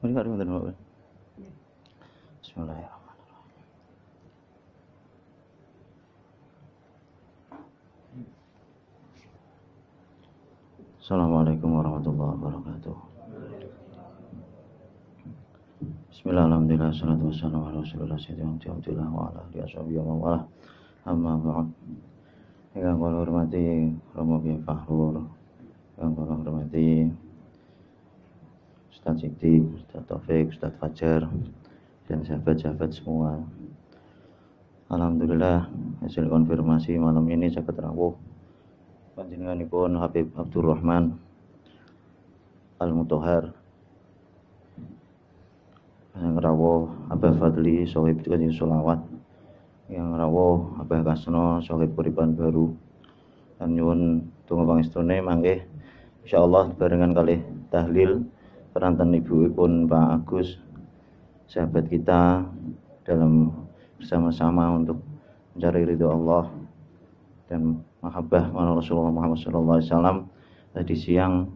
Bismillahirrahmanirrahim. Assalamualaikum warahmatullahi wabarakatuh. Bismillahirrahmanirrahim. Assalatu wassalamu ala Rasulillah sayyidina Abdullah wa ala alihi washabihi wa wala. Amma ba'd. Yang kula hormati Romo Kiai Fahrur, yang kula hormati Ustaz Siddiq, Ustaz Taufik, Ustaz Fajar, dan sahabat-sahabat semua. Alhamdulillah hasil konfirmasi malam ini saged rawuh panjenenganipun Habib Abdurrahman Al-Mutahhar, yang rawuh Abah Fadli Sohib Kanjeng Sholawat, yang rawuh Abah Kasno Sohib Kuriban Baru, dan nyuwun tunggu pangestune mangke insyaallah barengan kalih tahlil perantan ibuipun Pak Agus, sahabat kita, dalam bersama-sama untuk mencari ridho Allah dan mahabbah Rasulullah Muhammad sallallahu alaihi wasallam. Tadi siang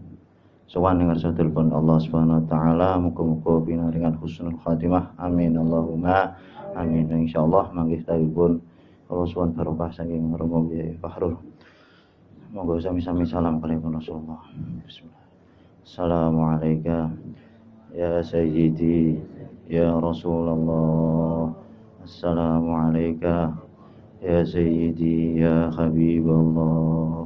sowan ing ngarsa telepon Allah Subhanahu wa taala, muga-muga pinaringan husnul khatimah. Amin Allahumma amin. Insyaallah mangke tawipun Allah Subhanahu barokah saking Romo Kiai Fahrur. Monggo sami-sami salam kaliyan Rasulullah. Bismillah. Assalamualaikum ya Sayyidi ya Rasulullah. Assalamualaikum ya Sayyidi ya Habibullah.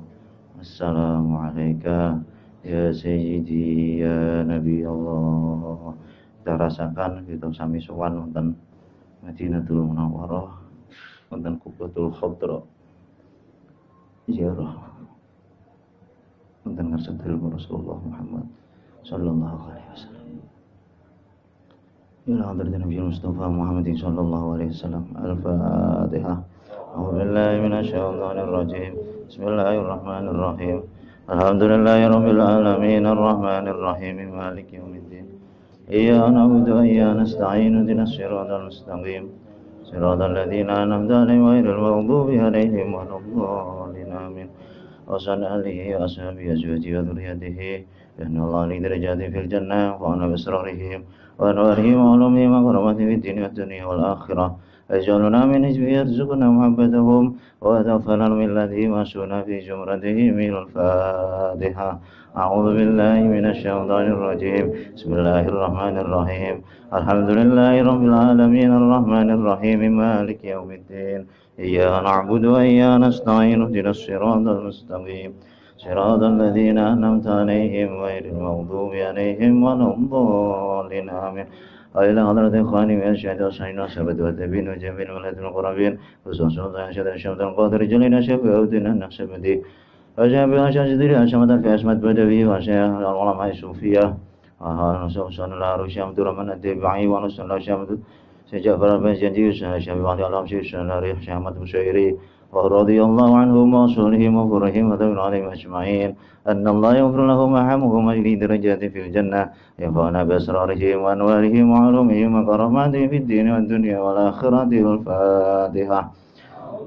Assalamualaikum ya Sayyidi ya Nabi Allah. Kita rasakan kita sami sowan wonten Madinatul Munawwarah, wonten Qubbatul Khadra, ziarah wonten ngarsanipun Rasulullah Muhammad sallallahu alaihi wasallam. Ila hadratin Nabi Mustafa Muhammad sallallahu alaihi wasallam. Al-Fatihah. A'udzu billahi minasyaitonir rajim. Bismillahirrahmanirrahim. Alhamdulillahirabbil alamin arrahmanir rahim maliki yaumiddin. Iyyaka na'budu wa iyyaka nasta'in ihdinas siratal mustaqim. Siratal ladzina an'amta 'alaihim ghairil maghdubi 'alaihim waladdallin. Amin. Wa sallallahu wa ashabihi azwajihi wa dhurriyyatihi yanallahu li darajati fil jannah wa ana bisrarihim wa anwarihim wa ulumihim wa karamati fid dunya wad dunya wal akhirah. Aj'alna min hizbihi yarzuqna muhabbatahum wa taghfirna min ladhihim asuna fi jumratihim. Al-Fatihah. A'udzu billahi minasy syaithanir rajim. Bismillahirrahmanirrahim. Alhamdulillahirabbil alamin arrahmanir rahim maliki yaumiddin. Iyyaka na'budu wa iyyaka nasta'in ihdinas siratal mustaqim. Siratal ladzina an'amta 'alaihim ghairil maghdubi 'alaihim waladdallin. Amin. Aila hadrati ikhwani min syaitan sayyidina sahabat wa tabi'in wa jami'il walatul qurabin khususan syaitan syaitan qadir jalina syafi'uddin an-naqsabandi wa jami'il syaitan asmadan fi asmat badawi wa syaitan ulama sufiyah wa sallallahu alaihi wasallam tabi'i wa sallallahu alaihi wasallam sejak para penjanji Syafi'i wa alam syaitan Ahmad Busyairi wa radhiyallahu anhum wa salihim wa furahim wa tabi'in alaihim ajma'in. Anna Allah yaghfir lahum wa yarhamhum wa yajli darajati fil jannah yanfa'una bi asrarihim wa anwarihim wa ulumihim wa karamatihim fid din wad dunya wal akhirati. Al-Fatihah.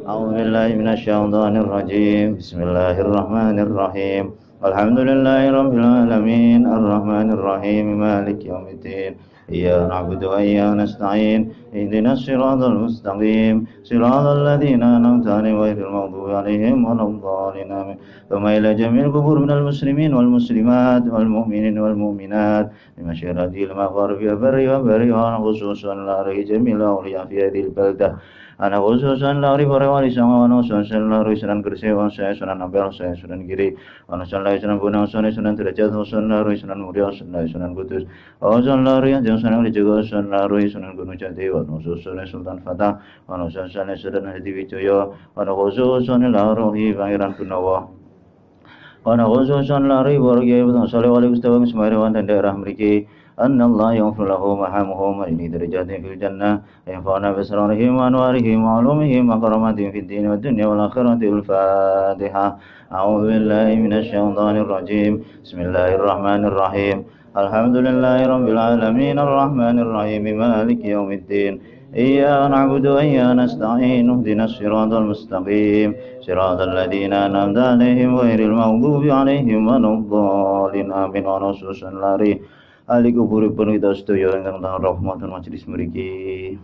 A'udzu billahi minasy syaithanir rajim. Bismillahirrahmanirrahim. Alhamdulillahi rabbil alamin arrahmanir rahim maliki yaumiddin. Iyyaka na'budu wa iyyaka nasta'in ihdinas siratal mustaqim siratal ladzina an'amta 'alaihim ghairil maghdubi 'alaihim waladdallin. Amin. Thumma ila jami'il qubur minal muslimin wal muslimat wal mu'minin wal mu'minat bi masyaratil magharibi wa barri wa bari wa khususan la jamil awliya fi hadhil baldah. Ana khususan la ri wali sama wa khususan la ri sunan kursi wa sunan ampel sunan giri wa sunan guna sunan derajat sunan la ri sunan mulia sunan kudus wa sunan la ri sunan dijaga sunan la ri sunan gunung jati wa sunan sultan fatah wa sunan hadi wijaya wa khususan la rohi pangeran Gunawa wa khususan la ri warga sallallahu alaihi wasallam semariwan dan daerah mriki. Anna Allah yaghfir lahum wa yarhamhum wa yajli darajatihim fil jannah yanfa'una bi asrarihim wa anwarihim wa ulumihim wa karamatihim fid din wad dunya wal akhirati. Al-Fatihah. A'udzu billahi minasy syaithanir rajim. Bismillahirrahmanirrahim. Alhamdulillahirabbil alamin arrahmanir rahim maliki yaumiddin. Iyyaka na'budu wa iyyaka nasta'in ihdinas siratal mustaqim siratal ladzina an'amta 'alaihim ghairil maghdubi 'alaihim waladdallin. Amin. Wa rasulullah ahli kuburipun kita sedaya ingkang tansah rahmatan majelis mriki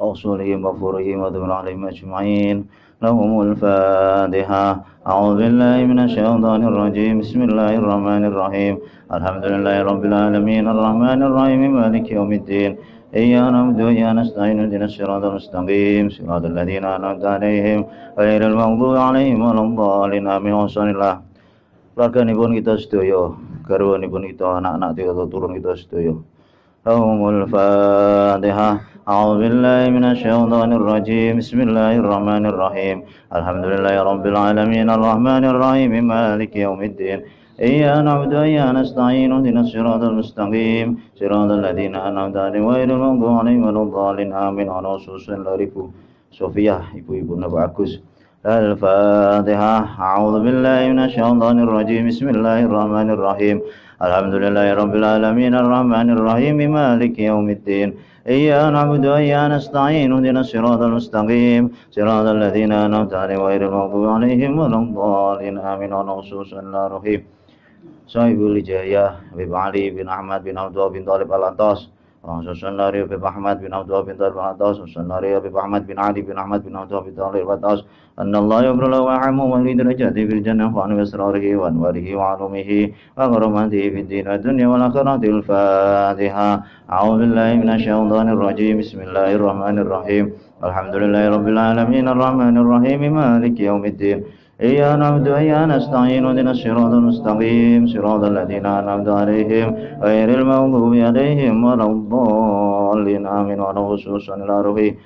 أوصلهم وفرهم وذبر عليهم أجمعين لهم الفاتحة أعوذ بالله من الشيطان الرجيم بسم الله الرحمن الرحيم الحمد لله رب العالمين الرحمن الرحيم مالك يوم الدين إياك نعبد وإياك نستعين اهدنا الصراط المستقيم صراط الذين أنعمت عليهم غير المغضوب عليهم ولا الضالين آمين wasallallahu. Keluarganipun kita sedaya, garwanipun kita, anak-anak kita, turun kita sedaya. Lahumul Fatihah. أعوذ بالله من الشيطان الرجيم بسم الله الرحمن الرحيم الحمد لله رب العالمين الرحمن الرحيم مالك يوم الدين إياك نعبد وإياك نستعين اهدنا الصراط المستقيم صراط الذين أنعمت عليهم غير المغضوب عليهم ولا الضالين آمين. Ana susun lariku Sofia, ibu-ibu Nabi Agus. Al-Fatihah. A'udzu billahi minasyaitonir rajim. Bismillahirrahmanirrahmanir rahim. Alhamdulillahi rabbil alamin arrahmanir rahim maliki yaumiddin. إياك نعبد وإياك نستعين اهدنا الصراط المستقيم صراط الذين أنعمت عليهم غير المغضوب عليهم ولا الضالين آمين. خصوصا الرحيم Sahibul Hijayah Habib Ali bin Ahmad bin Abdullah bin Talib Al-Atas Susan Lari Habib Ahmad bin Abdullah bin Talib Al-Atas Susan Lari Habib Ahmad bin Ali bin Ahmad bin Abdullah bin Talib Al-Atas Anna Allah yabrulahu wa ahamu wa li darajati fil jannah wa anu asrarihi wa anwarihi wa alumihi wa gharamatihi fid din wa dunya wal akhirati. Al-Fatihah. A'udzu billahi minasy syaithanir rajim. Bismillahirrahmanir rahim. Alhamdulillahi rabbil alamin arrahmanir rahim maliki yaumiddin. إياك نعبد وإياك نستعين اهدنا الصراط المستقيم صراط الذين أنعمت عليهم غير المغضوب عليهم ولا الضالين آمين. Ana khususan ila ruhi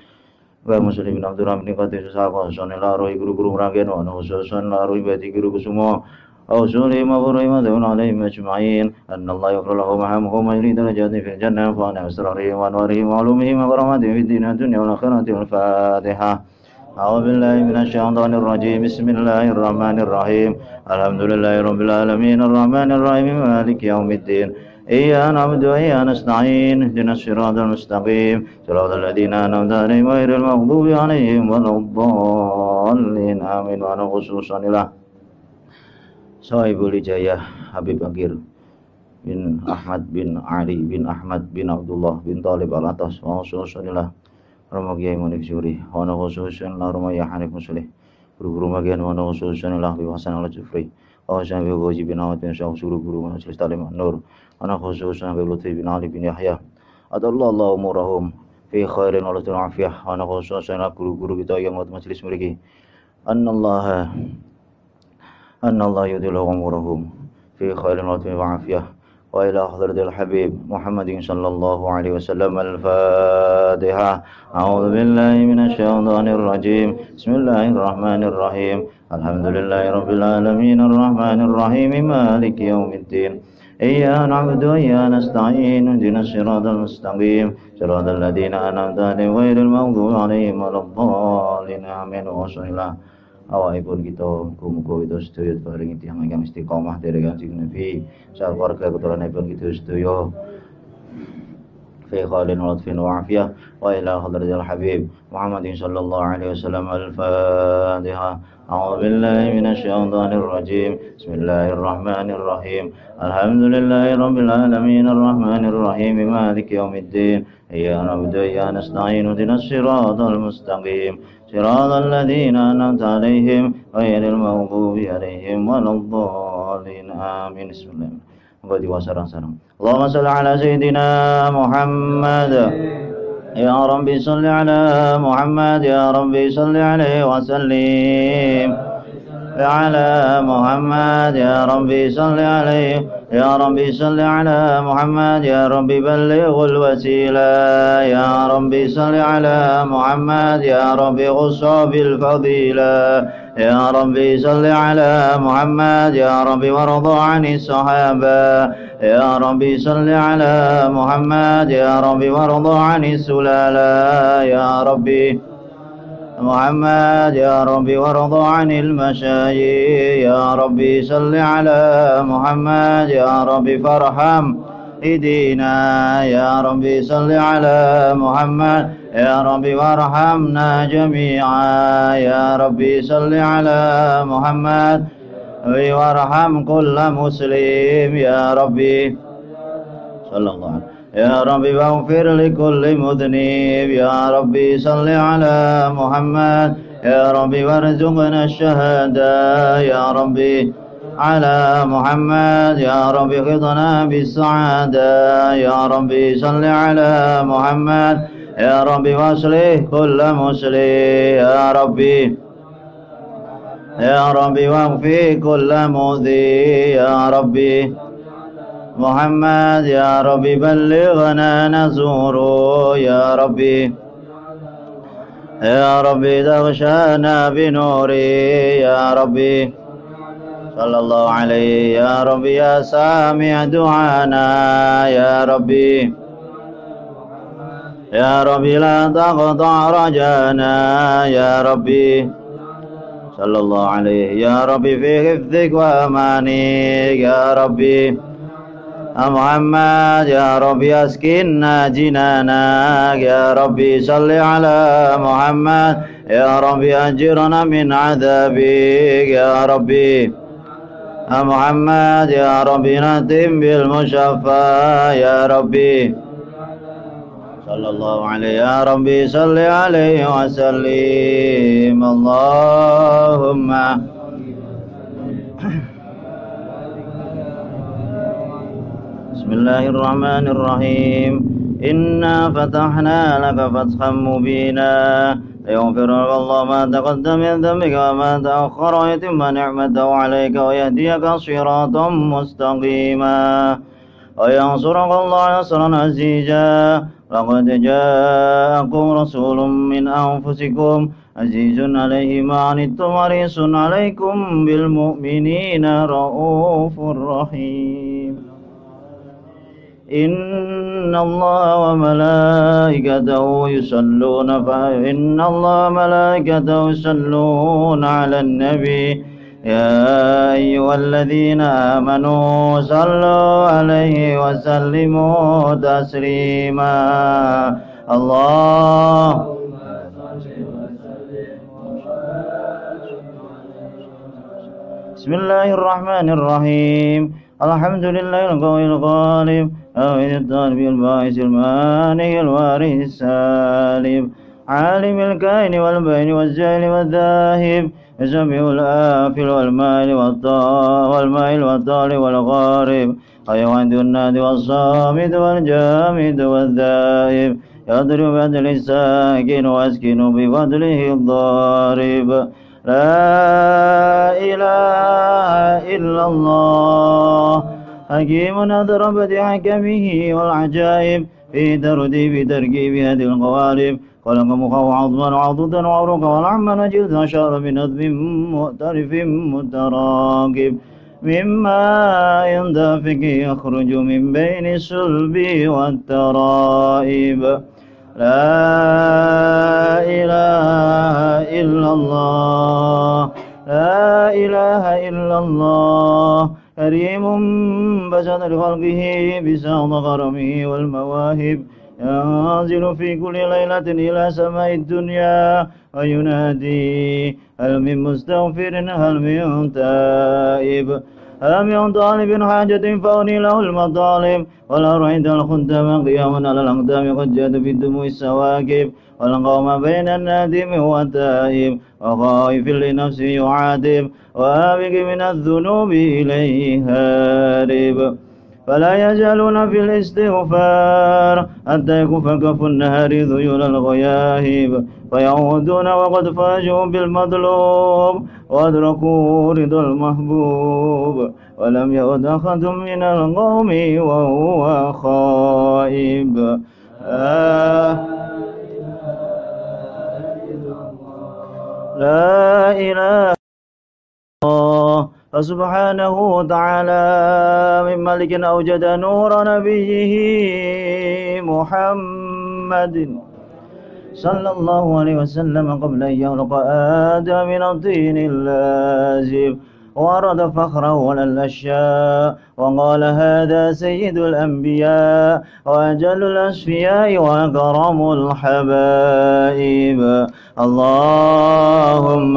wa muslimin Abdurrahman bin Qadir sahabat sonela ruhi guru-guru meragen ana khususan ila ruhi bati guru semua أوصلهم وفرهم ودون عليهم أجمعين أن الله يغفر لهم ويرحمهم ويزيد درجاتهم في الجنة وعن أسرارهم وأنوارهم وعلومهم وكراماتهم في الدين والدنيا والآخرة. الفاتحة. أعوذ بالله من الشيطان الرجيم بسم الله الرحمن الرحيم الحمد لله رب العالمين الرحمن الرحيم مالك يوم الدين إياك نعبد وإياك نستعين اهدنا الصراط المستقيم صراط الذين أنعمت عليهم غير المغضوب عليهم ولا الضالين آمين. وأنا خصوصا إلى Sahibul Hijayah Habib Agir bin Ahmad bin Ali bin Ahmad bin Abdullah bin Talib Al-Atas wa khususan ila Ramagiyai Munif Syuri wa khususan ila Ramayah Hanif Muslih guru-guru magian wa khususan ila Habib Hasan Al-Jufri wa khususan Habib Ghazi bin Awad bin Syah guru-guru Majelis Talim An-Nur wa khususan Habib Lutfi bin Ali bin Yahya adallahu umurahum fi khairin wa afiyah wa khususan ila guru-guru kita yang majelis mriki أن الله يدل أمورهم في خير وعافية وإلى حضرة الحبيب محمد صلى الله عليه وسلم. الفاتحة. أعوذ بالله من الشيطان الرجيم بسم الله الرحمن الرحيم الحمد لله رب العالمين الرحمن الرحيم مالك يوم الدين إياك نعبد وإياك نستعين اهدنا الصراط المستقيم صراط الذين أنعمت عليهم غير المغضوب عليهم ولا الضالين آمين. وصلى awakipun kita muga-muga kita sedaya paringi tiyang ingkang istiqomah dherek Kanjeng Nabi sarta keluarga keturunanipun kita sedaya fi khalin wa lutfin wa afiyah wa ila hadratil habib Muhammadin sallallahu alaihi wasallam. Al-Fatihah. A'udzu billahi minasy syaithanir rajim. Bismillahirrahmanir rahim. Alhamdulillahi rabbil alamin arrahmanir rahim maliki yaumiddin. إياك نعبد وإياك نستعين اهدنا الصراط المستقيم صراط الذين أنعمت عليهم غير المغضوب عليهم ولا الضالين آمين. بسم الله. اللهم صل على سيدنا محمد يا ربي صل على محمد يا ربي صل عليه وسلم على محمد يا ربي صل عليه يا ربي صل على محمد يا ربي بلغ الوسيلة يا ربي صل على محمد يا ربي غص بالفضيلة يا ربي صل على محمد يا ربي وارض عن الصحابة يا ربي صل على محمد يا ربي وارض عن السلالة يا ربي محمد يا ربي وارض عن المشايخ يا ربي صل على محمد يا ربي فارحم ايدينا يا ربي صل على محمد يا ربي وارحمنا جميعا يا ربي صل على محمد وارحم كل مسلم يا ربي صلى الله عليه يا ربي واغفر لكل مذنب يا ربي صل على محمد يا ربي وارزقنا الشهادة يا ربي على محمد يا ربي خذنا بالسعادة يا ربي صل على محمد يا ربي واصلح كل مسلم يا ربي يا ربي واغفر كل مؤذي يا ربي محمد يا ربي بلغنا نزور يا ربي يا ربي تغشانا بنوري يا ربي صلى الله عليه يا ربي يا سامع دعانا يا ربي يا ربي لا تقطع رجانا يا ربي صلى الله عليه يا ربي في حفظك وأمانك يا ربي محمد يا ربي أسكننا جنانا يا ربي صل على محمد يا ربي أجرنا من عذابك يا ربي محمد يا ربي نتم بالمشفى يا ربي صلى الله عليه يا ربي صل عليه وسلم اللهم بسم الله الرحمن الرحيم إنا فتحنا لك فتحا مبينا ليغفر لك الله ما تقدم من ذنبك وما تأخر ويتم نعمته عليك ويهديك صراطا مستقيما وينصرك الله نصرا عزيزا لقد جاءكم رسول من أنفسكم عزيز عليه ما عنتم حريص عليكم بالمؤمنين رؤوف رحيم إن الله وملائكته يصلون على النبي يا أيها الذين آمنوا صلوا عليه وسلموا تسليما الله بسم الله الرحمن الرحيم الحمد لله القوي الغالب أوئد الطالب الباعث المانع الوارث السالم عالم الكائن والبين والزائل والذاهب يسبح الآفل والمائل والطالب والغارب ويوعد النادي والصامد والجامد والذائب يضرب بفضل الساكن ويسكن بفضله الضارب لا إله إلا الله حكيم أضرب بحكمه والعجائب في تركيب هذه القوالب خلق مخا وعظما وعضدا وعروقا ولحما وجلدا وشعر بنظم مؤترف متراكب مما يندفق يخرج من بين الصلب والترائب لا إله إلا الله لا إله إلا الله كريم بسط لخلقه بساط كرمه والمواهب ينزل في كل ليلة إلى سماء الدنيا وينادي هل من مستغفر هل من تائب هل من طالب حاجة فأغني له المطالب ولا رأيت الخدام قياما على الأقدام قد جاد في الدموع السواكب والقوم بين النادم والتائب وخائف لنفسه يعاتب وآبق من الذنوب إليه هارب فلا يزالون في الاستغفار حتى يكف كف النهار ذيول الغياهب فيعودون وقد فاجوا بالمطلوب وأدركوا رضا المحبوب ولم يعد أحد من القوم وهو خائب لا إله فسبحانه وتعالى من ملك أوجد نور نبيه محمد صلى الله عليه وسلم قبل أن يخلق آدم من الطين اللازب ورد فخره على الأشياء وقال هذا سيد الأنبياء وأجل الأصفياء وأكرم الحبائب اللهم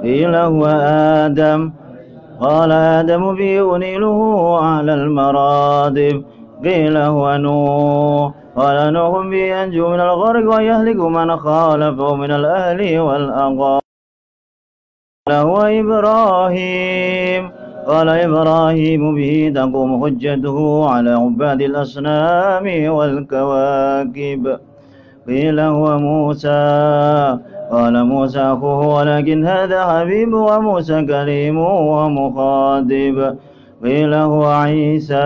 إله وآدم قال آدم به أنيله على المراتب قيل هو نوح قال نوح به ينجو من الغرق ويهلك من خالفه من الأهل والأقارب قال هو إبراهيم قال إبراهيم به تقوم حجته على عباد الأصنام والكواكب قيل هو موسى قال موسى أخوه ولكن هذا حبيب وموسى كريم ومخاطب قيل هو عيسى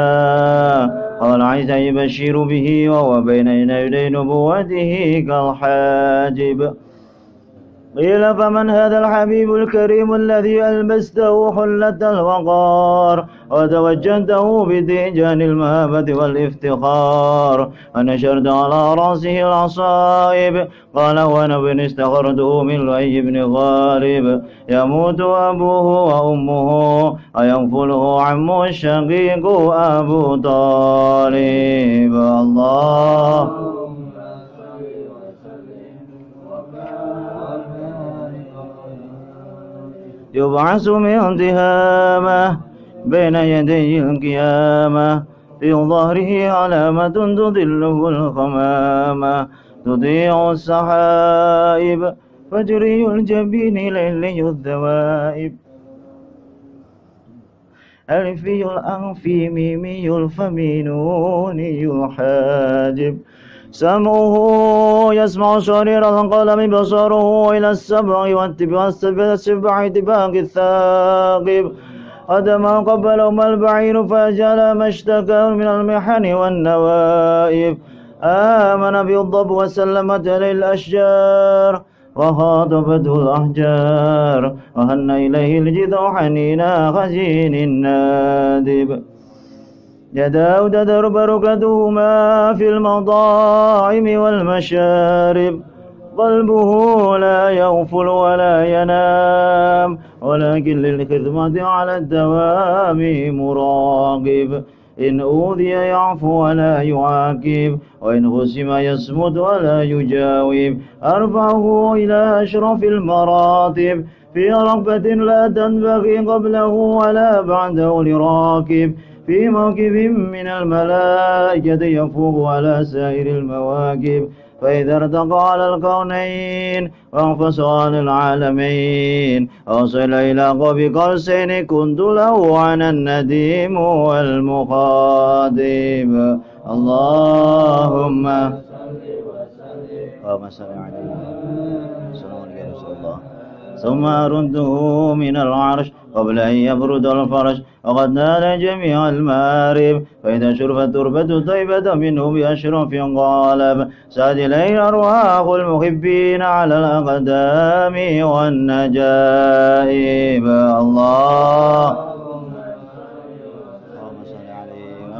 قال عيسى يبشر به وهو بين يدي نبوته كالحاجب قيل فمن هذا الحبيب الكريم الذي ألبسته حلة الوقار وتوجهته بديجان المهابة والافتخار ونشرت على رأسه العصائب قال ونبي استخرته من لؤي بن غالب يموت أبوه وأمه وينفله عمه الشقيق أبو طالب الله يبعث من تهامه بين يدي القيامة في ظهره علامة تضله الغمامة تضيع السحائب فجري الجبين ليلي الذوائب ألفي الأنف ميمي الفم نوني الحاجب سمعه يسمع شرير القلم بصره إلى السبع والسبع اتباق الثاقب قدما قبلهما البعير فأجل ما اشتكى من المحن والنوائب آمن بالضب وسلمت للأشجار وخاطبته الأحجار وهن إليه الجذع حنينا خزين النادب يداه تدرب ركدهما في المطاعم والمشارب قلبه لا يغفل ولا ينام ولكن للخدمة على الدوام مراقب إن أوذي يعفو ولا يعاقب وإن خصم يصمت ولا يجاوب أرفعه إلى أشرف المراتب في رغبة لا تنبغي قبله ولا بعده لراكب في موكب من الملائكة يفوق على سائر المواكب فإذا ارتقى على الكونين وانفصل عن العالمين أوصل إلى قاب قوسين كنت له عن النديم والمخاطب اللهم صل عليه ثم أرده من العرش قبل أن يبرد الفرش وقد نال جميع المآرب فإذا شرفت تربة طيبة منه بأشرف قالب ساد إليه أرواح المحبين على الأقدام والنجائب الله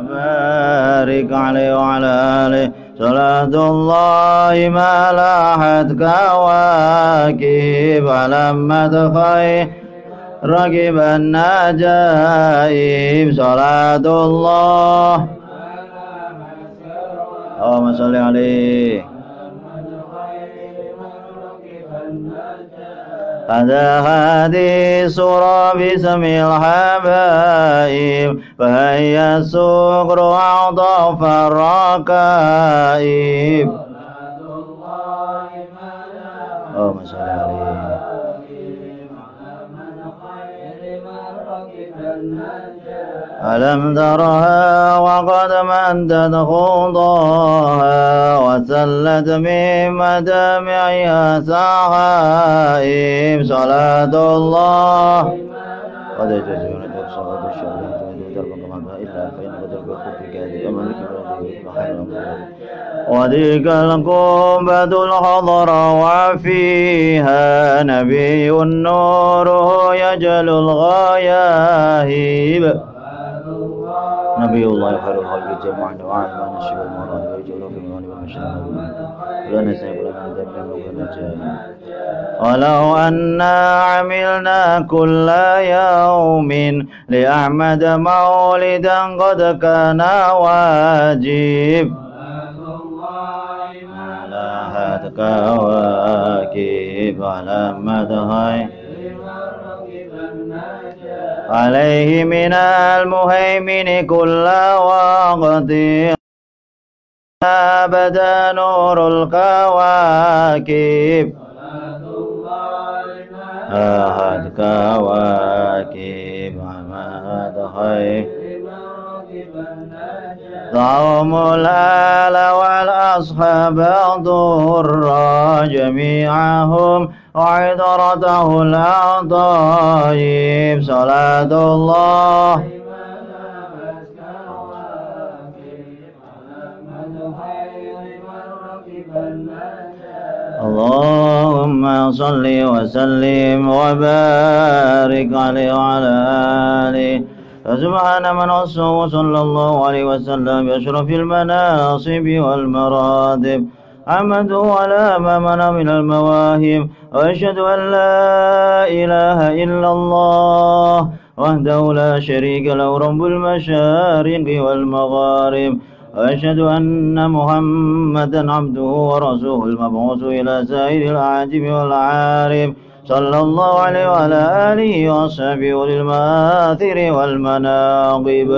وبارك عليه وعلى آله صلاة الله ما لاحت كواكب لما خير ركب النجائب صلاة الله اللهم صل عليه هذا هذه السورة باسم الحبائب فهي السكر أعضاف الركائب اللهم صل عليه ألم ترها وقد مدت خضاها وسلت من مدامعها سحائب صلاة الله قد يجوزون صلاة الشهادة دربا كما إلا فإن قدر بخوف كاذب أمامك وتلك القبة الخضراء وفيها نبي نوره يجل الغياهب نبي الله خير الخلق جميعا وعلى ما نشر المراد ويجعل في المال والمشاهد لا نسيب لنا ذنبا وكما ولو أنا عملنا كل يوم لأحمد مولدا قد كان واجب على هدك واكب على مدهي عليه من المهيمن كل وقت بدا نور الكواكب أحد كواكب عماد خير ضوم الآل والأصحاب ضرا جميعهم وعذرته الأطايب صلاة الله اللهم صل وسلم وبارك عليه وعلى آله فسبحان من وصفه صلى الله عليه وسلم بأشرف المناصب والمراتب حمده على ما منع من المواهب وأشهد أن لا إله إلا الله وحده لا شريك له رب المشارق والمغارب وأشهد أن محمدا عبده ورسوله المبعوث إلى سائر الأعاجم والعارف صلى الله عليه وعلى آله وصحبه أولي المآثر والمناقب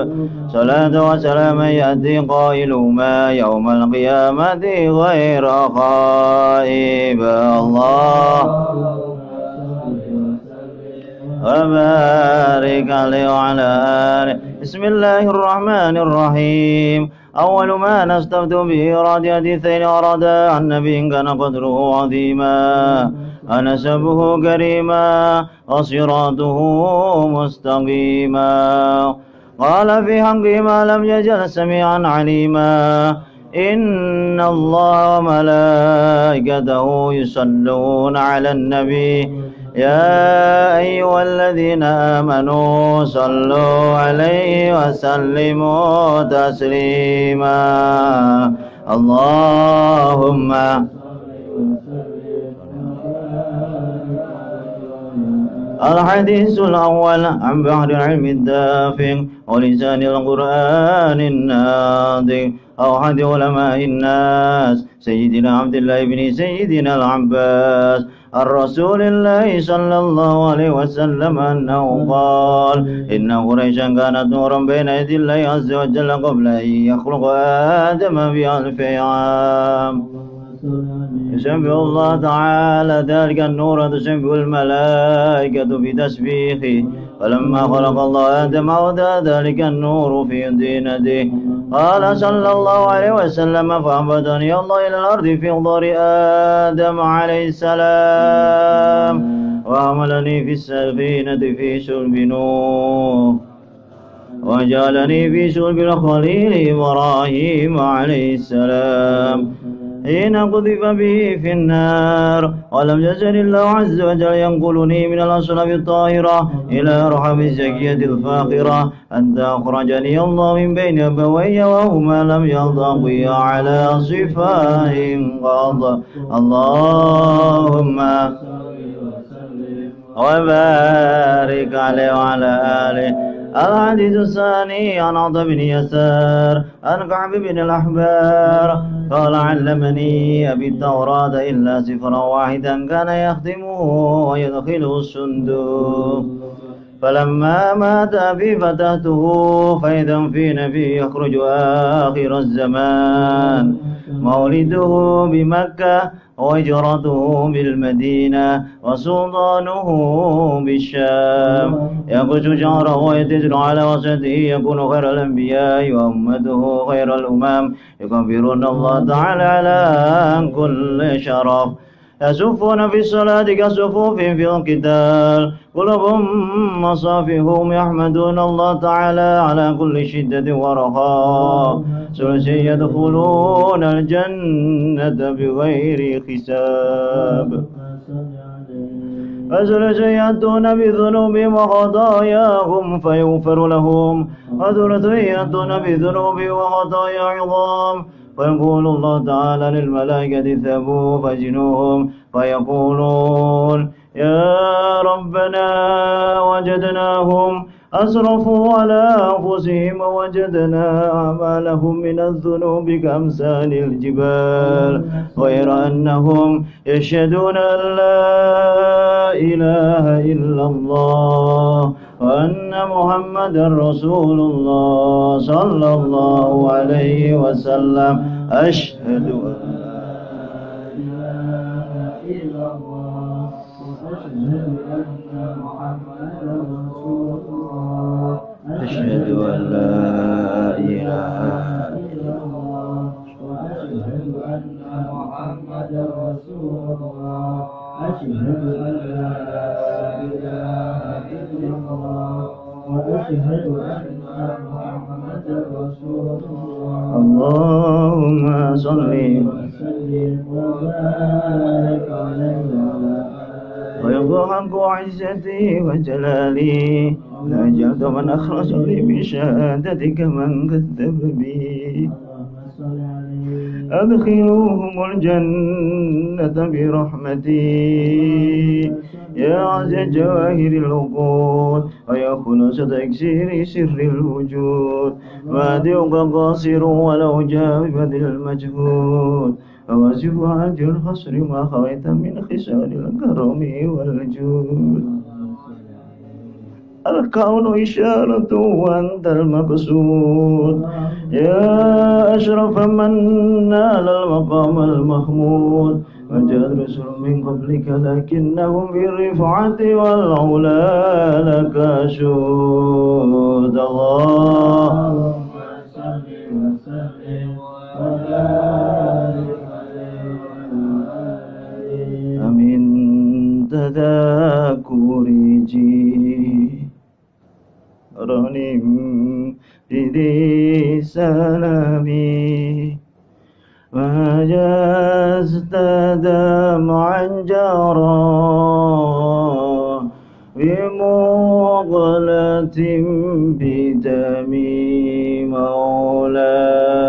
صلاة وسلام يأتي قائلهما يوم القيامة غير خائب الله وبارك عليه وعلى آله بسم الله الرحمن الرحيم أول ما نستفتح به إيراد حديثين وردا عن نبي كان قدره عظيما ونسبه كريما وصراطه مستقيما قال في حقه ما لم يزل سميعا عليما إن الله وملائكته يصلون على النبي يا أيها الذين آمنوا صلوا عليه وسلموا تسليما اللهم الحديث الأول عن بحر العلم الدافق ولسان القرآن الناطق أو أحد علماء الناس سيدنا عبد الله بن سيدنا العباس الرسول الله صلى الله عليه وسلم أنه قال إن قريشا كانت نورا بين يدي الله عز وجل قبل أن يخلق آدم ب1000 عام يسبح الله تعالى ذلك النور تسبح الملائكة بتسبيحه فلما خلق الله آدم أودى ذلك النور في دينته قال صلى الله عليه وسلم فأنبتني الله إلى الأرض في حضور آدم عليه السلام وحملني في السفينة في سلب نوح وجعلني في سلب الخليل إبراهيم عليه السلام حين قذف به في النار ولم يزل الله عز وجل ينقلني من الأصناف الطاهرة إلى رحم الزكية الفاخرة أنت أخرجني الله من بين أبوي وهما لم يلتقيا على صفاء قضى اللهم وبارك عليه وعلى آله الحديث الثاني عن عطاء بن يسار عن كعب بن الأحبار قال علمني أبي التوراة إلا سفرا واحدا كان يختمه ويدخله الصندوق فلما مات أبي فتحته فإذا في نبي يخرج آخر الزمان مولده بمكة وهجرته بالمدينة وسلطانه بالشام يقص شعره ويتجر على وسطه يكون خير الأنبياء وأمته خير الأمم يكبرون الله تعالى على كل شرف يصفون في الصلاة كصفوف في القتال قلوبهم مصافهم يحمدون الله تعالى على كل شدة ورخاء ثلثي يدخلون الجنة بغير حساب وثلث يأتون بذنوبهم وخطاياهم فيغفر لهم وثلث يأتون بذنوب وخطايا عظام فيقول الله تعالى للملائكة اذهبوا فاجنوهم فيقولون يا ربنا وجدناهم أسرفوا على أنفسهم ووجدنا أعمالهم من الذنوب كأمثال الجبال غير أنهم يشهدون أن لا إله إلا الله الله وأن محمدا رسول الله صلى الله عليه وسلم. أشهد أن لا إله إلا الله وأشهد أن محمدا رسول الله. أشهد أن لا إله إلا الله وأشهد أن محمدا رسول الله. أشهد أن لا إله إلا الله وأشهد أن محمدا رسول الله. اللهم صل وسلم وبارك عليه وعلى آله. ويبقى حق عزتي وجلالي نجعت من أخرجني بشهادتك من كذب بي. أدخلوهم الجنة برحمتي يا عز جواهر العقول ويا خلاصة إكسير سر الوجود. وادعك قاصر ولو جاء ببذل المجهود. واسف عاج الخصر ما خويت من خصال الكرم والجود. الكون إشارة وأنت المقصود يا أشرف من نال المقام المحمود. وجاء رسل من قبلك لكنهم بالرفعة والعلا لك شهود. اللهم صل وسلم وبارك عليه. أمن تذاكر رنم بذي سلامي وجزت دمعا جرى بمغلة بدمي. مولاي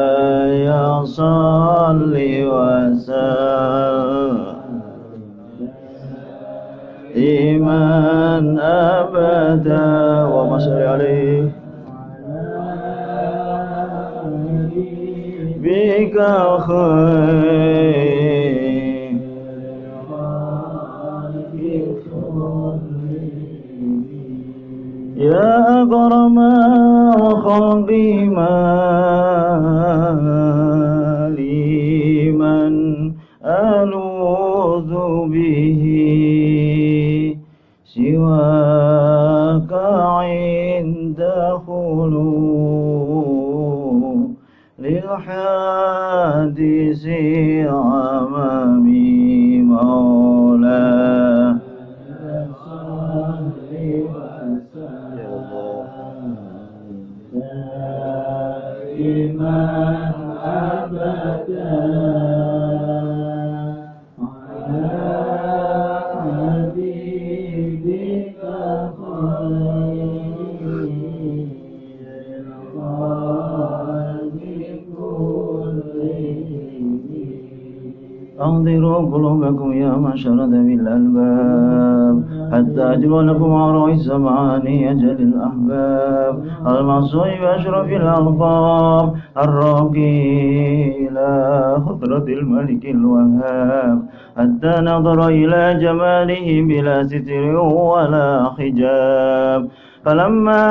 صل وسلم إيمان أبدا وما صل عليه بك خير يا أكرم خلق لمن ألوذ به سواك عند خلوق للحادث أمامي. مولاي صل وسلم دائما أبدا أنظروا قلوبكم يا معشر ذوي الألباب حتى أجر لكم عروي السمعان أجل الأحباب المعصوم بأشرف الألقاب الراقي إلى حضرة الملك الوهاب حتى نظر إلى جماله بلا ستر ولا حجاب. فلما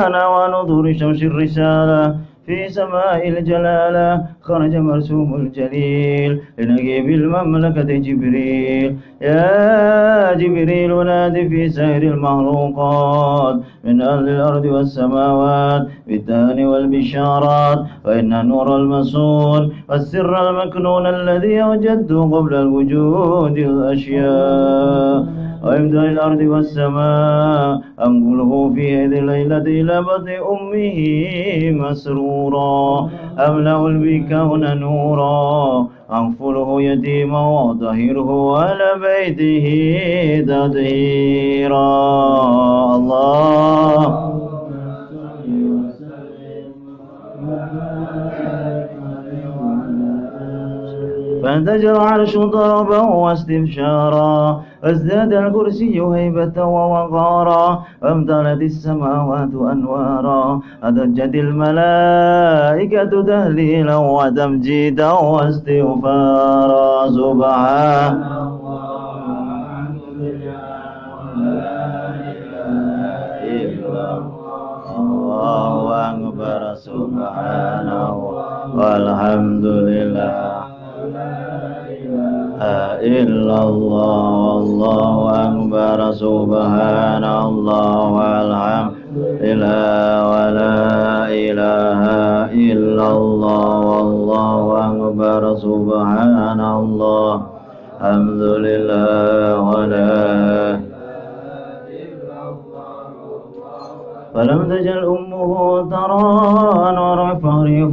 آن ونظر شمس الرسالة في سماء الجلالة خرج مرسوم الجليل لنجيب المملكة جبريل. يا جبريل نادي في سائر المخلوقات من أهل الأرض والسماوات بالتهاني والبشارات. وإن النور المسؤول والسر المكنون الذي وجدته قبل الوجود الأشياء وإمداد الأرض والسماء أنقله في هذه الليلة إلى بطن أمه مسرورا أملأ الكون نورا أغفله يتيما وطهره على بيته تطهيرا. الله فانتجر العرش ضربا واستبشارا وازداد الكرسي هيبة ووقارا وامتلت السماوات أنوارا وضجت الملائكة تهليلا وتمجيدا واستغفارا. سبحان الله illallah, Allahu akbar, subhanallah, walhamdulillah, la illallah, Allahu akbar, subhanallah, walhamdulillah, wa la ilaha illallah, Allahu akbar, subhanallah, alhamdulillah, wa la فلم تجل أمه ترى نور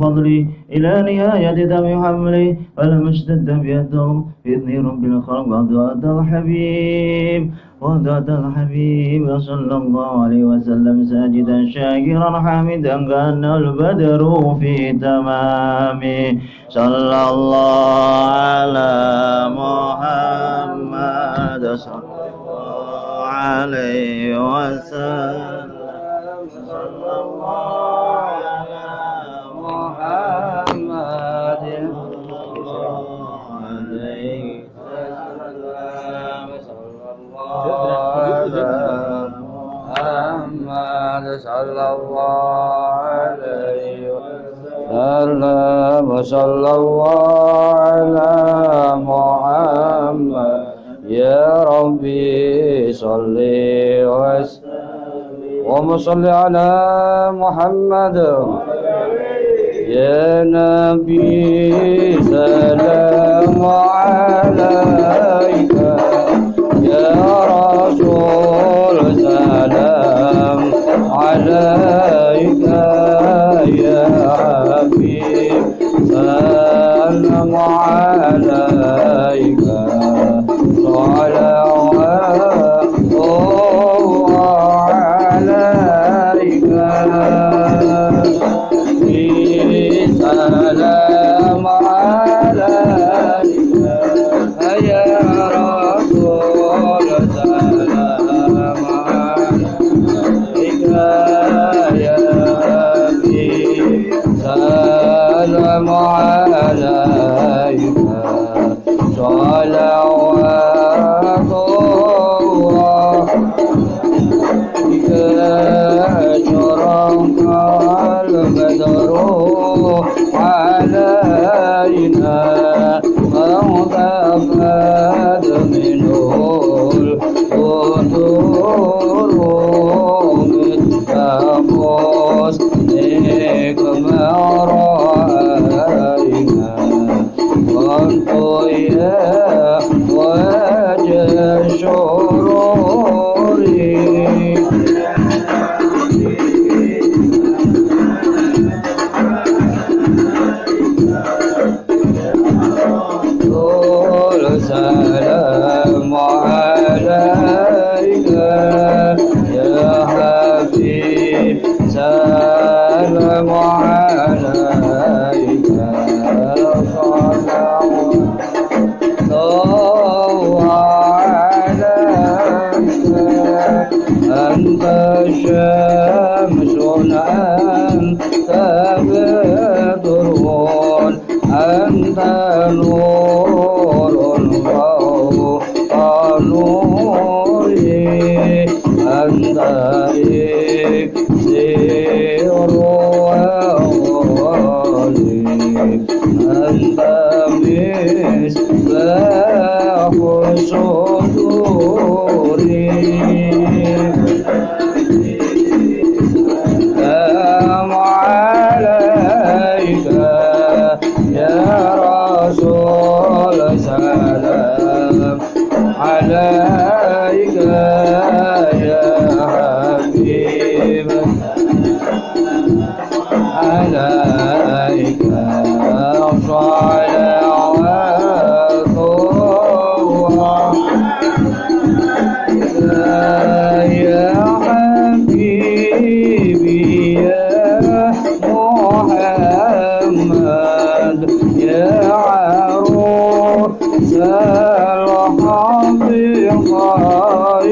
فضلي إلى نهاية دم حملي فلم اشتد بيده بإذن رب الخلق وضعت الحبيب صلى الله عليه وسلم ساجدا شاكرا حامدا كأن البدر في تمامه صلى الله على محمد صلى الله عليه وسلم صلى الله على محمد صلى الله عليه وسلم صلى الله على محمد يا ربي صل وسلم اللهم صل على محمد يا نبي سلام عليك يا رسول سلام عليك يا حبيب سلام عليك صلوات سلام عليك يا رسول سلام عليك يا حبيب سلام عليك صلوات الله بك شرق البدر علينا فانتفت منه الفتور مثل حسنك ما رأينا وانطيا وجه الشرور سلام عليك يا حبيب سلام عليك صلوات عليك أنت شمس أنت بدر أنت نور نوري أنت إكسير وغالي أنت مصباح صدوري سلام عليك يا رسول سلام عليك يا حبيب عليك صلوات الله يا حبيبي يا محمد يا عروس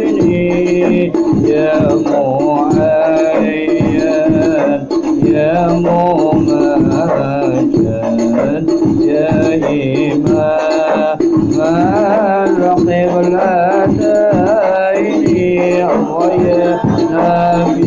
الحبيبين يا معين يا ممجد يا إمام القبلتين ويا نبي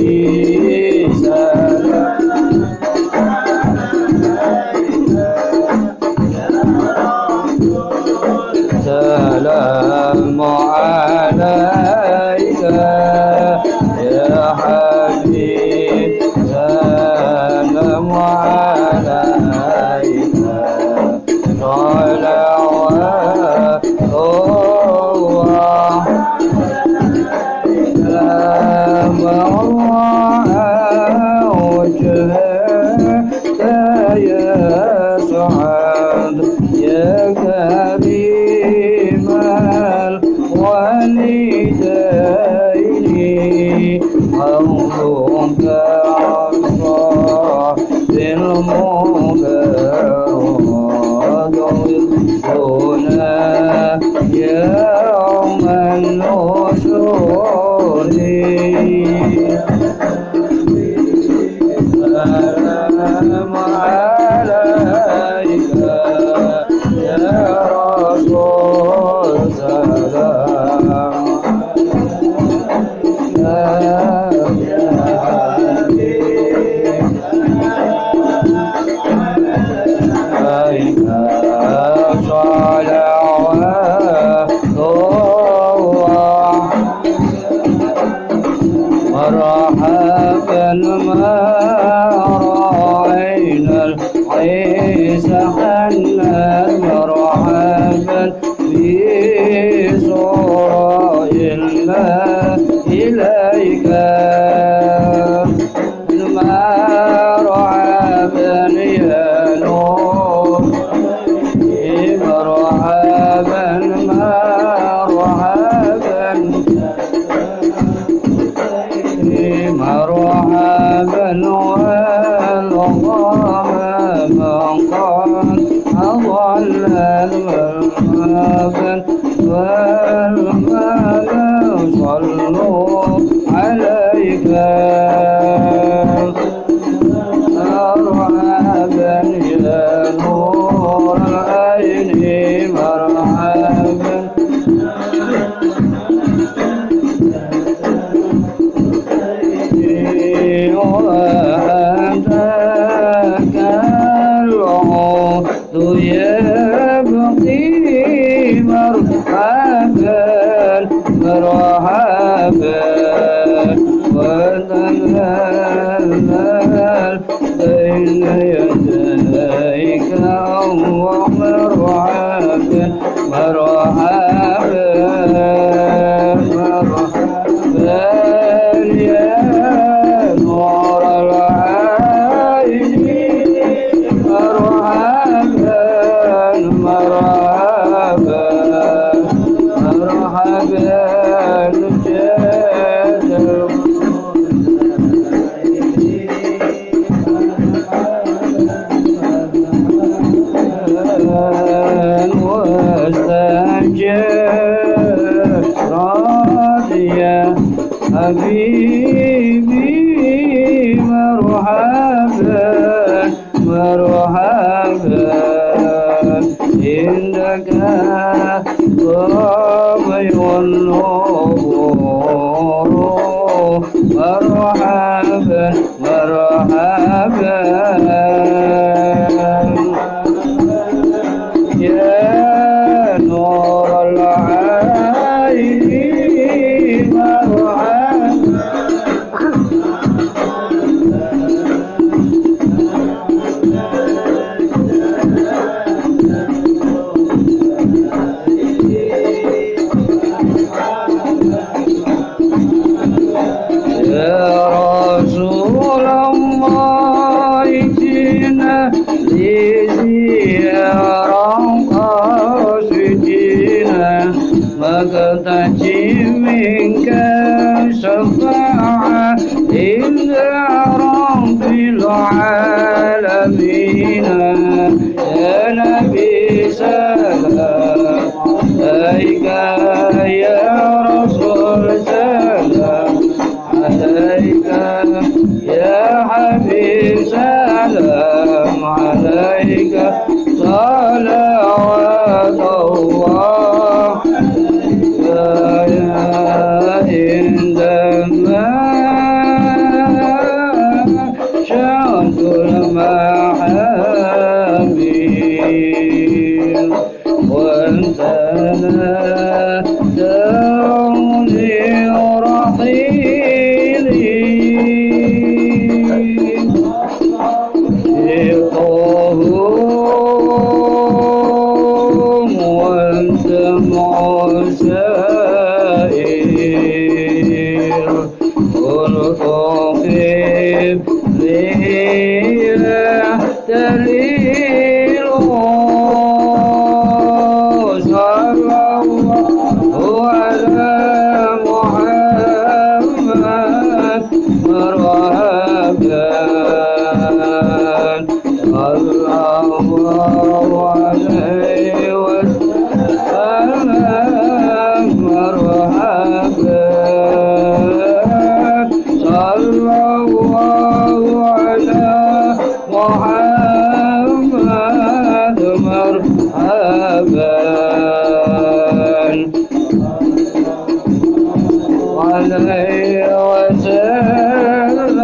عليه وسلم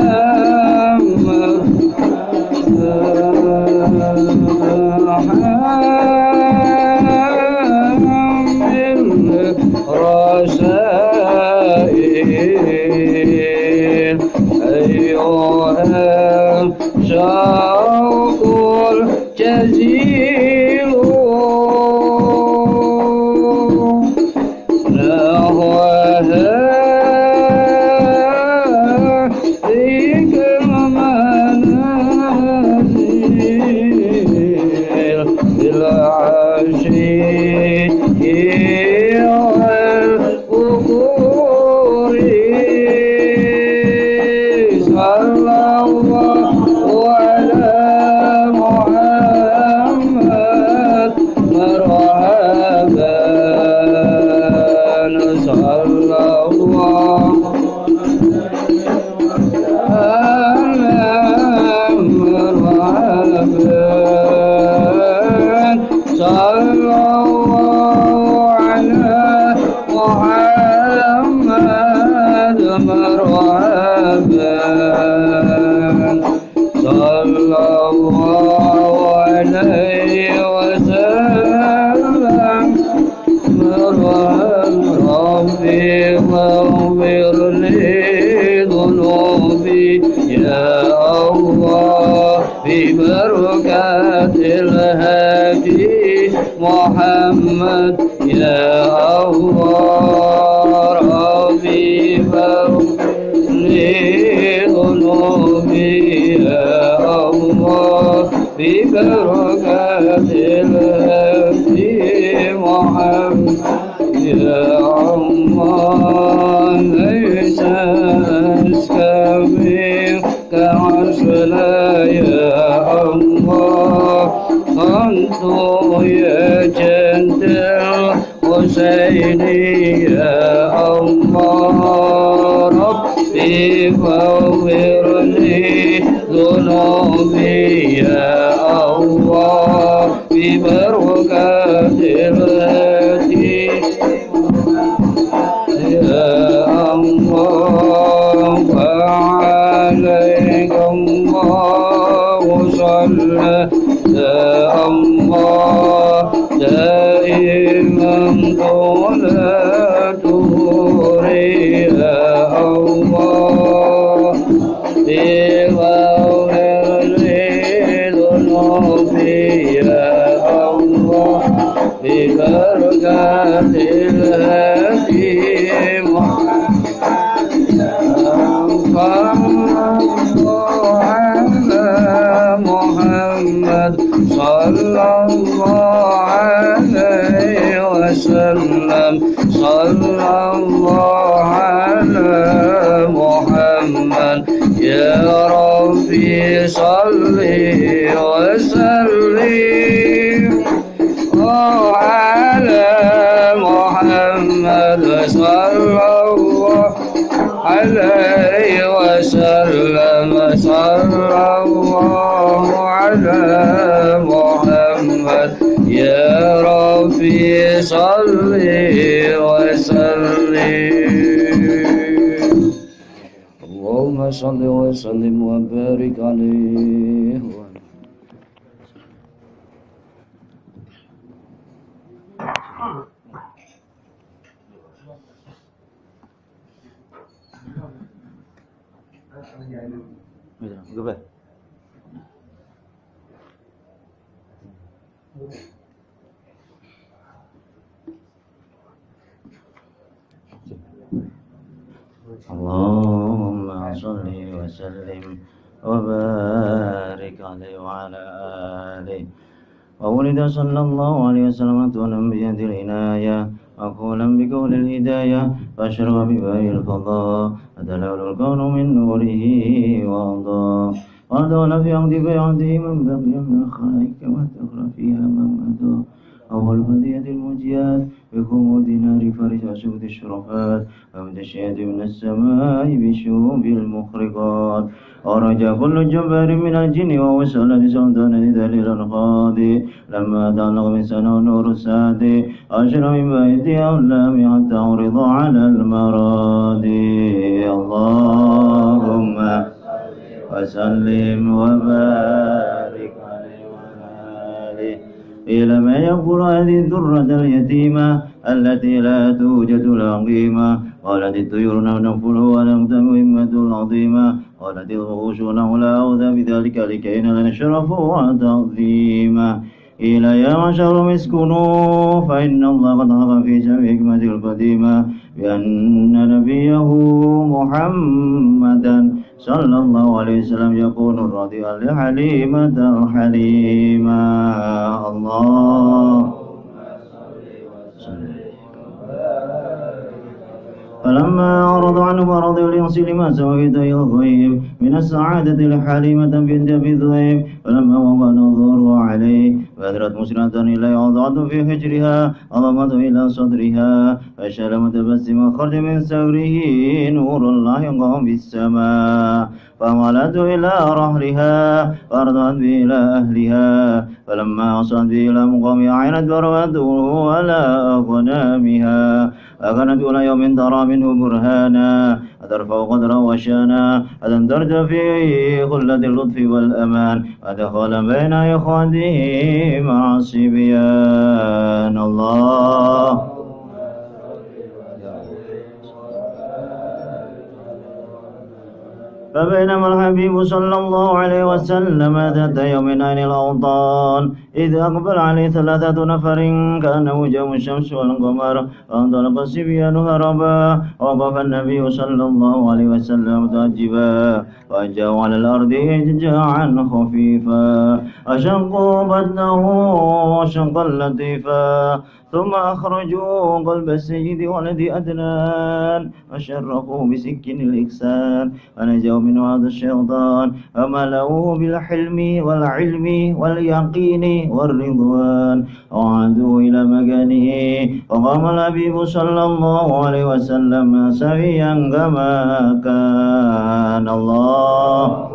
رسائل أيها الشوق الجزيل نحوها ذيك المنازل بالعشي والبكور صلى الله على محمد مرحبا صلى الله واغفر لي ذنوبي يا الله ببركة الهادي محمد يا الله ربي فاغفر لي ذنوبي يا الله ببركة الهادي محمد يا الله ليس أسكبك عسلا يا الله أنت يا جند الحسين يا الله ربي فاغفر لي ذنوبي يا الله ببركة الهادي يا الله فعليك الله صلى يا الله دائما طول دهوري يا الله بغفر لي ذنوبي يا الله ببركة الهادي محمد صلى الله عليه وسلم صلى الله على محمد يا ربي صل وسلم على محمد صلى الله عليه وسلم صلى الله على محمد يا ربي صل وسلم اللهم صل وسلم وبارك عليه Goodbye. اللهم صل وسلم وبارك عليه وعلى آله. وولد صلى الله عليه وسلم بيد العناية وقولا بقول الهداية فأشرق بباء الفضاء فتلألؤ الكون من نوره وأضاء ودخل في عهد بعهده من بقي من الخلائق وتغرى فيها من مضى أول فدية المجيات بخمود نار فارس وسود الشرفات ومتشيات من السماء بشوب المخرقات ورجى كل جبار من الجن ووسل لسلطان ذليل القاضي لما تعلق من سنة نور السادي أشر من بيت أولام حتى عرض على المراد وسلم وبارك عليه وعلى آله. إلى ما يقول هذه الذرة اليتيمة التي لا توجد لها قيمة. قالت الطيور نفل ولم تمهمة العظيمة. قالت الوحوش لا أوذى بذلك لكي نلنا شرفه وتعظيما. إلى يا معشر اسكنوا فإن الله قد حكم في سبع حكمة القديمة بأن نبيه محمدا صلى الله عليه وسلم يكون راضيا لحليمة الحليمة. الله فلما أعرض عنه ورضوا ليصل ما سويت الغيب من السعادة لحليمة بنت أبي ذؤيب. فلما وقع نظرها عليه بادرت مسرعة إليه وضعت في حجرها أضمته إلى صدرها فشل متبسما خرج من ثغره نور الله يقام في السماء. فملته إلى رحلها فأرضعت به إلى أهلها. فلما وصلت به إلى مقامها عينت برواته على غنامها. أكانت كل يوم ترى منه برهانا أترفع قدرا وشانا ألم ترجع في خلة اللطف والأمان أدخل بين إخوته مع الصبيان. الله فبينما الحبيب صلى الله عليه وسلم ذات يوم عين الأوطان إذ أقبل عليه 3 نفر كأنه جم الشمس والقمر فانطلق الصبيان هربا. وقف النبي صلى الله عليه وسلم متعجبا وأجاه على الأرض إججاعا خفيفا أشقوا بطنه شقا لطيفا ثم أخرجوا قلب السيد ولد أدنان وشرقوا بسكين الإكسان فنجوا من هذا الشيطان فملأوه بالحلم والعلم واليقين والرضوان وعادوا إلى مكانه. وقام الحبيب صلى الله عليه وسلم سويا كما كان. الله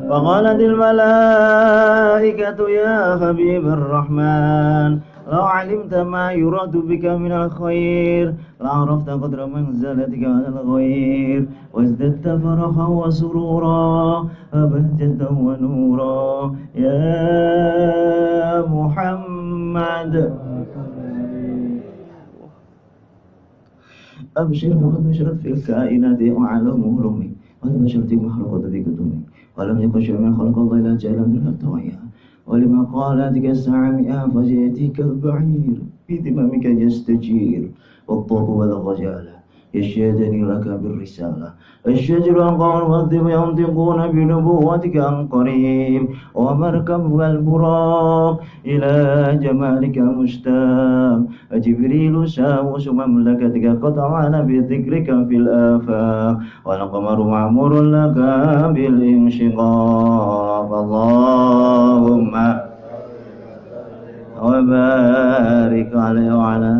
فقالت الملائكة يا حبيب الرحمن لو علمت ما يراد بك من الخير لعرفت قدر منزلتك على الغير وازددت فرحا وسرورا وبهجة ونورا يا محمد. أبشر فقد بشرت في الكائنات وعلمه رمي قد بشرت محرقة بكتمي ولم يكن شيء من خلق الله إلا جعل من التوعية ولما قالتك الساعة 100 فجئتك البعير في ذمامك يستجير والطوب والغجالة يشهدني لك بالرسالة الشجر والقمر والذئب ينطقون بنبوتك عن قريب ومركب والبراق إلى جمالك مشتاق جبريل ساوس مملكتك قطعان بذكرك في الآفاق والقمر معمور لك بالانشقاق. اللهم وبارك عليه وعلى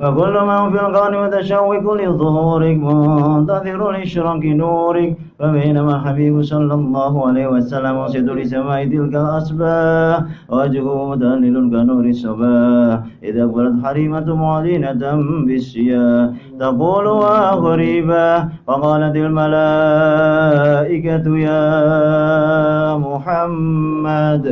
وكل من في القرن متشوق لظهورك منتظر لإشراق نورك. فبينما الحبيب صلى الله عليه وسلم يصعد لسماء تلك الأصباح وجهه متهلل كنور الصباح إذ أقبلت حريمة معلنة بالسياح تقول وغريبة فقالت الملائكة يا محمد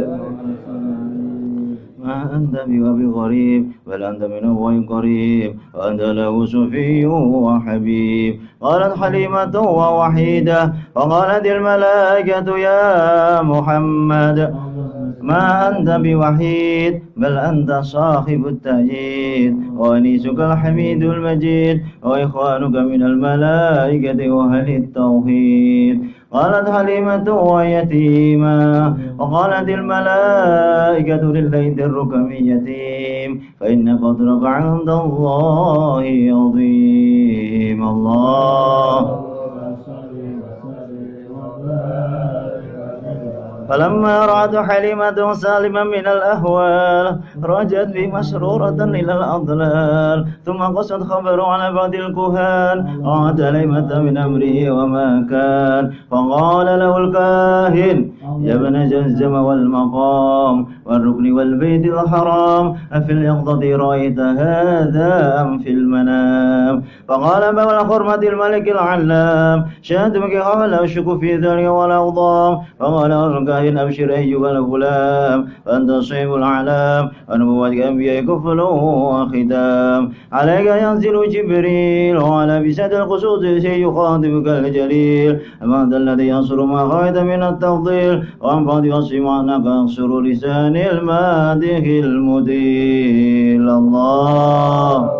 ما أنت بغريب بل أنت من هو قريب وأنت له صفي وحبيب. قالت حليمة ووحيدة فقالت الملائكة يا محمد ما أنت بوحيد بل أنت صاحب التأييد وأنيسك الحميد المجيد وإخوانك من الملائكة وأهل التوحيد. قالت حليمة ويتيما وقالت الملائكة لليت الركم يتيم فإن قدرك عند الله عظيم. الله فلما رأت حليمة سالما من الأهوال رجت به مسرورة إلى الأضلال ثم قصت خبر على بعض الكهان وعاد حليمة من أمره وما كان فقال له الكاهن يا ابن زمزم والمقام والركن والبيت الحرام أفي اليقظة رأيت هذا أم في المنام؟ فقال باب الحرمة الملك العلام شهدتك قبل أشك في ذلك والأوضام. فقال الكاهن أبشر أيها الغلام فأنت صيب الأعلام ونبوتك أنبياء كفل وختام. عليك ينزل جبريل وعلى بسد القصود سيخاطبك الجليل. بعد الذي ينصر ما غاية من التفضيل وعن بعد يصم عنك أقصر لسان المادح المديل. الله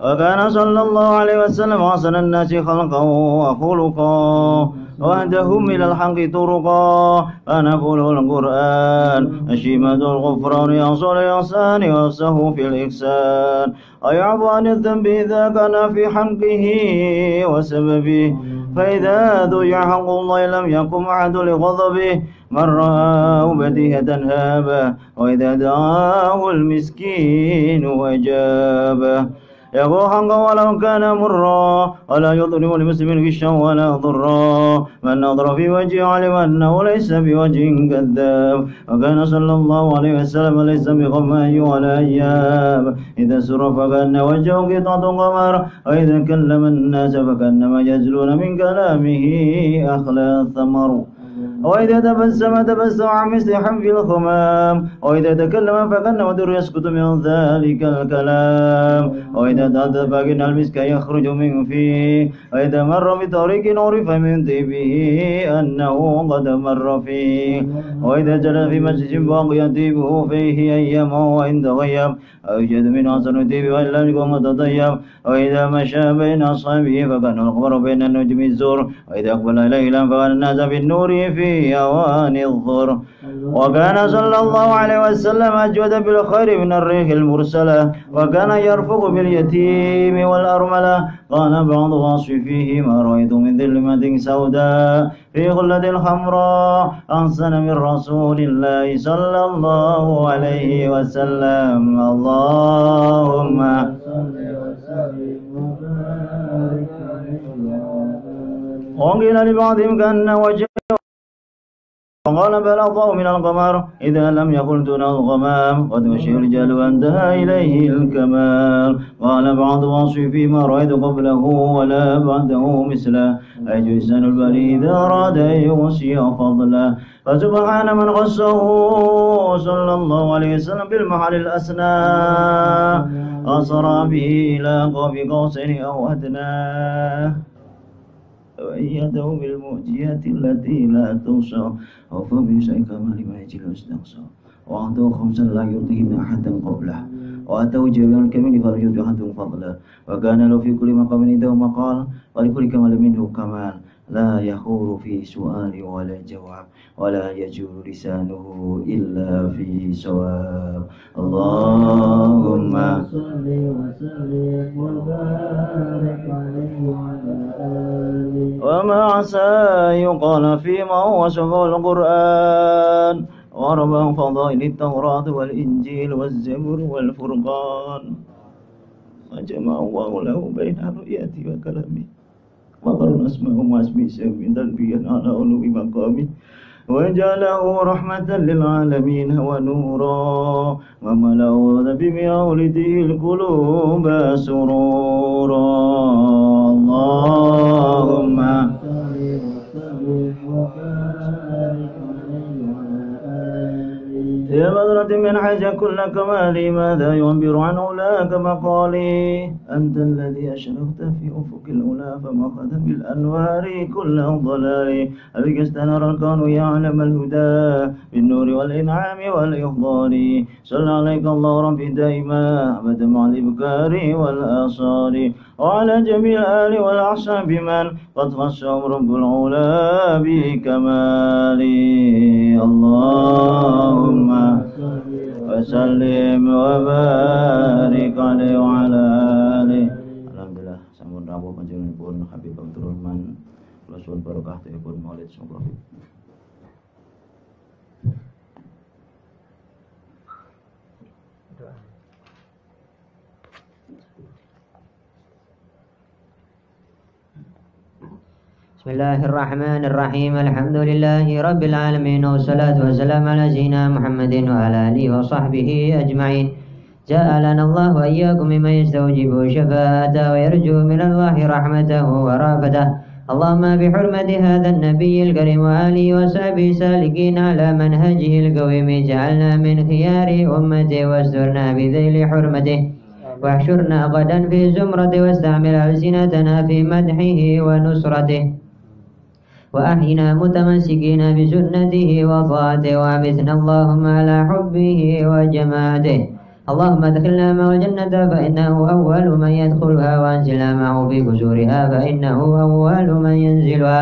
وكان صلى الله عليه وسلم أحسن الناس خلقا وخلقا وأهدهم إلى الحق طرقا. فنقول القرآن أشيمة الغفران يصل الإحسان ويفسه في الإحسان ويعفو عن الذنب إذا كان في حقه وسببه. فإذا ضيع حق الله لم يقم أحد لغضبه من رآه بديهة هابه وإذا دعاه المسكين وجابه. يقول حقا ولو كان مرا ولا يظلم المسلم غشا ولا ضرا. من نظر في وجهه علم أنه ليس بوجه كذاب. وكان صلى الله عليه وسلم ليس بغماء ولا أياب. إذا سر فكأن وجهه قطعة قمر وإذا كلم الناس فكأنما يجلون من كلامه أخلى الثمر. وإذا تبسم عن مثل حنف الخمام. وإذا تكلم فكأنما در يسكت من ذلك الكلام. وإذا تحدث فكأن المسك يخرج من فيه. وإذا مر بطريق عرف من طيبه أنه قد مر فيه. وإذا جلس في مسجد باقي يطيبه فيه أيامه وإن تغيب أو يوجد من أحسن طيب وإن لم يكن متطيب. وإذا مشى بين أصحابه فكان القمر بين النجم الزور. وإذا أقبل إليه لم فكان الناس بالنور في أوان الظهر. وكان صلى الله عليه وسلم أجود بالخير من الريح المرسلة. وكان يرفق باليتيم والأرملة. قال بعض واصفيه ما رأيت من ظلمة سوداء في غلة الحمراء أحسن من رسول الله صلى الله عليه وسلم. اللهم وقيل لبعضهم كأن وجهه وقال بل أضاء من القمر إذا لم يكن دون الغمام قد مشي الرجال وانتهى إليه الكمال. قال بعض واصفي ما رأيت قبله ولا بعده مثله أي جسن البري إذا أراد أن يوصي فضله. فسبحان من خصه صلى الله عليه وسلم بالمحل الأسنى أسرى به إلى قاب قوسين أو أدناه وأيده بالمعجزات التي لا توصى وفى بشيء كمال ما يجل واستقصى. وأعطوا خمسا لا يعطيهن أحدا قبله وأتوا جميع الكمين فرجوا أحدهم فضله. وكان له في كل مقام عنده مقال ولكل كمال منه كمال لا يخور في سؤال ولا جواب ولا يجور لسانه إلا في صواب. اللهم صل وسلم وبارك عليه وعلى آله. وما عسى يقال فيما هو شفاء القرآن وربع فضائل التوراة والإنجيل والزبور والفرقان. وجمع الله له بين رؤيته وكلامه وقرن اسمه واسمه سمي تلبيا على علو مقامه وجعله رحمة للعالمين ونورا وملأ بمولده القلوب سرورا. اللهم صل وسلم وبارك عليه وعلى آله. يا بدرة من حج كل كمالي ماذا يعبر عن علاك مقالي. أنت الذي أشرقت في أفق الأولى فمخذ بالأنوار كل الضلال. أبك استنار الكون يعلم الهدى بالنور والإنعام والإفضال. صلى عليك الله ربي دائما أبدا مع الإبكار والآصال وعلى جميع الآل والأصحاب من قد خصهم رب العلا بكمالي. اللهم وسلم وبارك عليه وعلى آله. Alhamdulillah sampun rawuh panjenenganipun Habib Abdurrahman kula suwun barokah pun maulid semoga. بسم الله الرحمن الرحيم الحمد لله رب العالمين والصلاة والسلام على سيدنا محمد وعلى آله وصحبه أجمعين. جعلنا الله وإياكم ممن يستوجب شفاعته ويرجو من الله رحمته ورافته. اللهم بحرمة هذا النبي الكريم وآله وصحبه سالكين على منهجه القويم جعلنا من خيار أمته واسترنا بذيل حرمته واحشرنا غدا في زمرته واستعمل ألسنتنا في مدحه ونصرته وأحينا متمسكين بسنته وطاعته وأمتنا اللهم على حبه وجماعته. اللهم ادخلنا معه الجنة فإنه أول من يدخلها وأنزلنا معه في قصورها فإنه أول من ينزلها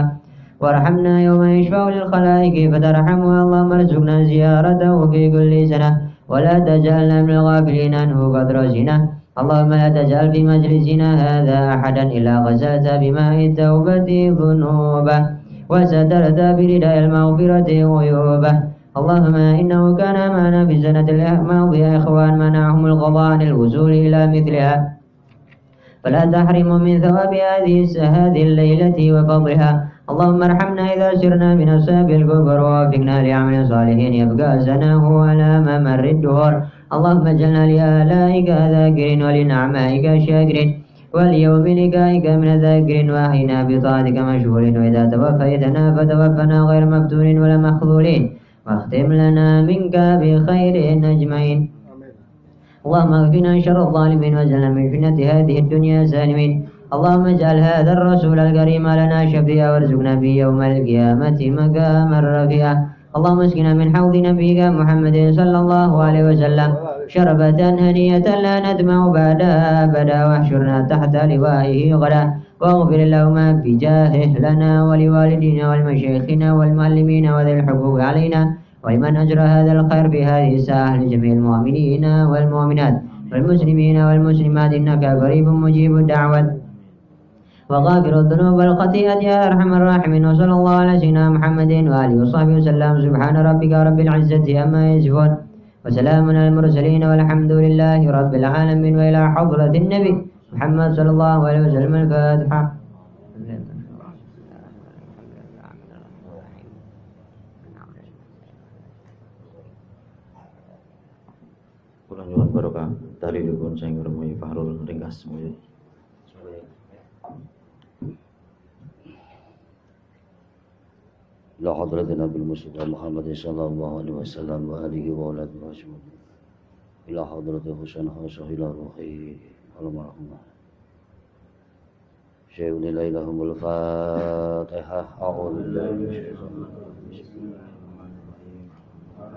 وارحمنا يوم يشفع للخلائق فترحمها. اللهم ارزقنا زيارته في كل سنة ولا تجعلنا من الغافلين عنه قدر سنة. اللهم لا تجعل في مجلسنا هذا أحدا إلا غسلت بماء التوبة ذنوبه وسترت برداء المغفرة غيوبه. اللهم إنه كان معنا في السنة الماضية إخوان منعهم القضاء عن الوصول إلى مثلها فلا تحرموا من ثواب هذه الليلة وفضلها. اللهم ارحمنا إذا سرنا من أصحاب الكفر ووفقنا لعمل صالحين يبقى سناه على ممر الدهور. اللهم اجعلنا لآلائك ذاكرين ولنعمائك شاكرين واليوم لقائك من ذاكر وأحينا بطاعتك مشغولين. وإذا توفيتنا فتوفنا غير مفتون ولا مخذولين واختم لنا منك بخير أجمعين. اللهم اكفنا شر الظالمين واجعلنا من فتنة هذه الدنيا سالمين. اللهم اجعل هذا الرسول الكريم لنا شفيعا وارزقنا به يوم القيامة مقاما رفيعا. اللهم اسقنا من حوض نبيك محمد صلى الله عليه وسلم شربة هنية لا ندمع بعدها أبدا واحشرنا تحت لوائه غدا واغفر اللهم بجاهه لنا ولوالدينا ولمشايخنا والمعلمين وذي الحقوق علينا ولمن أجرى هذا الخير في هذه الساعة لجميع المؤمنين والمؤمنات والمسلمين والمسلمات إنك قريب مجيب الدعوة وغافر الذنوب والخطيئة يا أرحم الراحمين. وصلى الله على سيدنا محمد وآله وصحبه وسلم. سبحان ربك رب العزة عما يصفون وسلام على المرسلين والحمد لله رب العالمين. وإلى حضرة النبي محمد صلى الله عليه وسلم الفاتحة. Kula nyuwun barokah dalilipun sing ngremuhi Fahrul ringkas semuanya. إلى حضرة النبي المصطفى محمد صلى الله عليه وسلم وآله وأولاده أجمعين. إلى حضرة حسين خاصة إلى روحه المرحومة شيء لا لهم الفاتحة. أعوذ بالله من الشيطان الرجيم.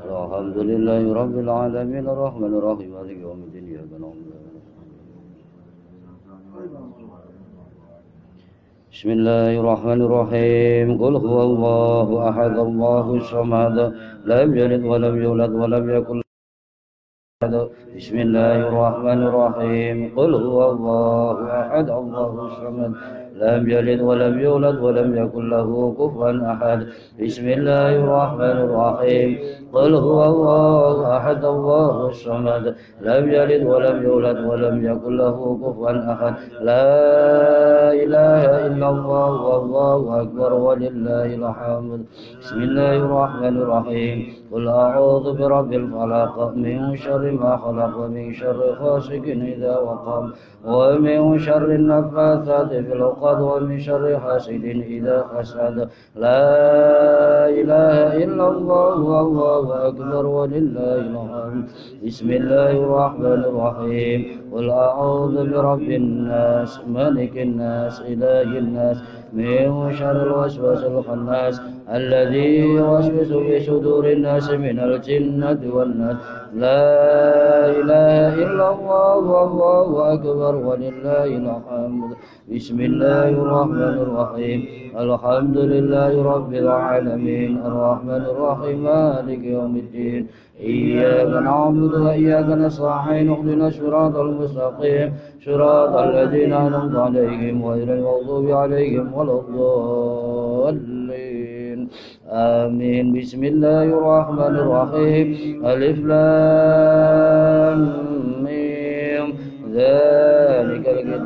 الحمد لله رب العالمين الرحمن الرحيم مالك يوم الدين إياك نعبد بسم الله الرحمن الرحيم. قل هو الله أحد الله الصمد لم يلد ولم يولد ولم يكن له بسم الله الرحمن الرحيم. قل هو الله أحد الله الصمد لم يلد ولم يولد ولم يكن له كفوا أحد. بسم الله الرحمن الرحيم. قل هو الله أحد الله الصمد لم يلد ولم يولد ولم يكن له كفوا أحد. لا إله إلا الله والله أكبر ولله الحمد. بسم الله الرحمن الرحيم. قل أعوذ برب الفلق من شر ما خلق ومن شر غاسق إذا وقب ومن شر النفاثات في العقد ومن شر حاسد إذا حسد. لا إله إلا الله والله أكبر ولله الحمد. بسم الله الرحمن الرحيم. قل أعوذ برب الناس ملك الناس إله الناس من شر الوسواس الخناس الذي يوسوس في صدور الناس من الجنة والناس. لا إله إلا الله والله أكبر ولله الحمد. بسم الله الرحمن الرحيم. الحمد لله رب العالمين الرحمن الرحيم مالك يوم الدين إياك نعبد وإياك نستعين اهدنا الصراط المستقيم صراط الذين أنعمت عليهم غير المغضوب عليهم ولا الضالين آمين. بسم الله الرحمن الرحيم. ألف لام ميم ذلك الكتاب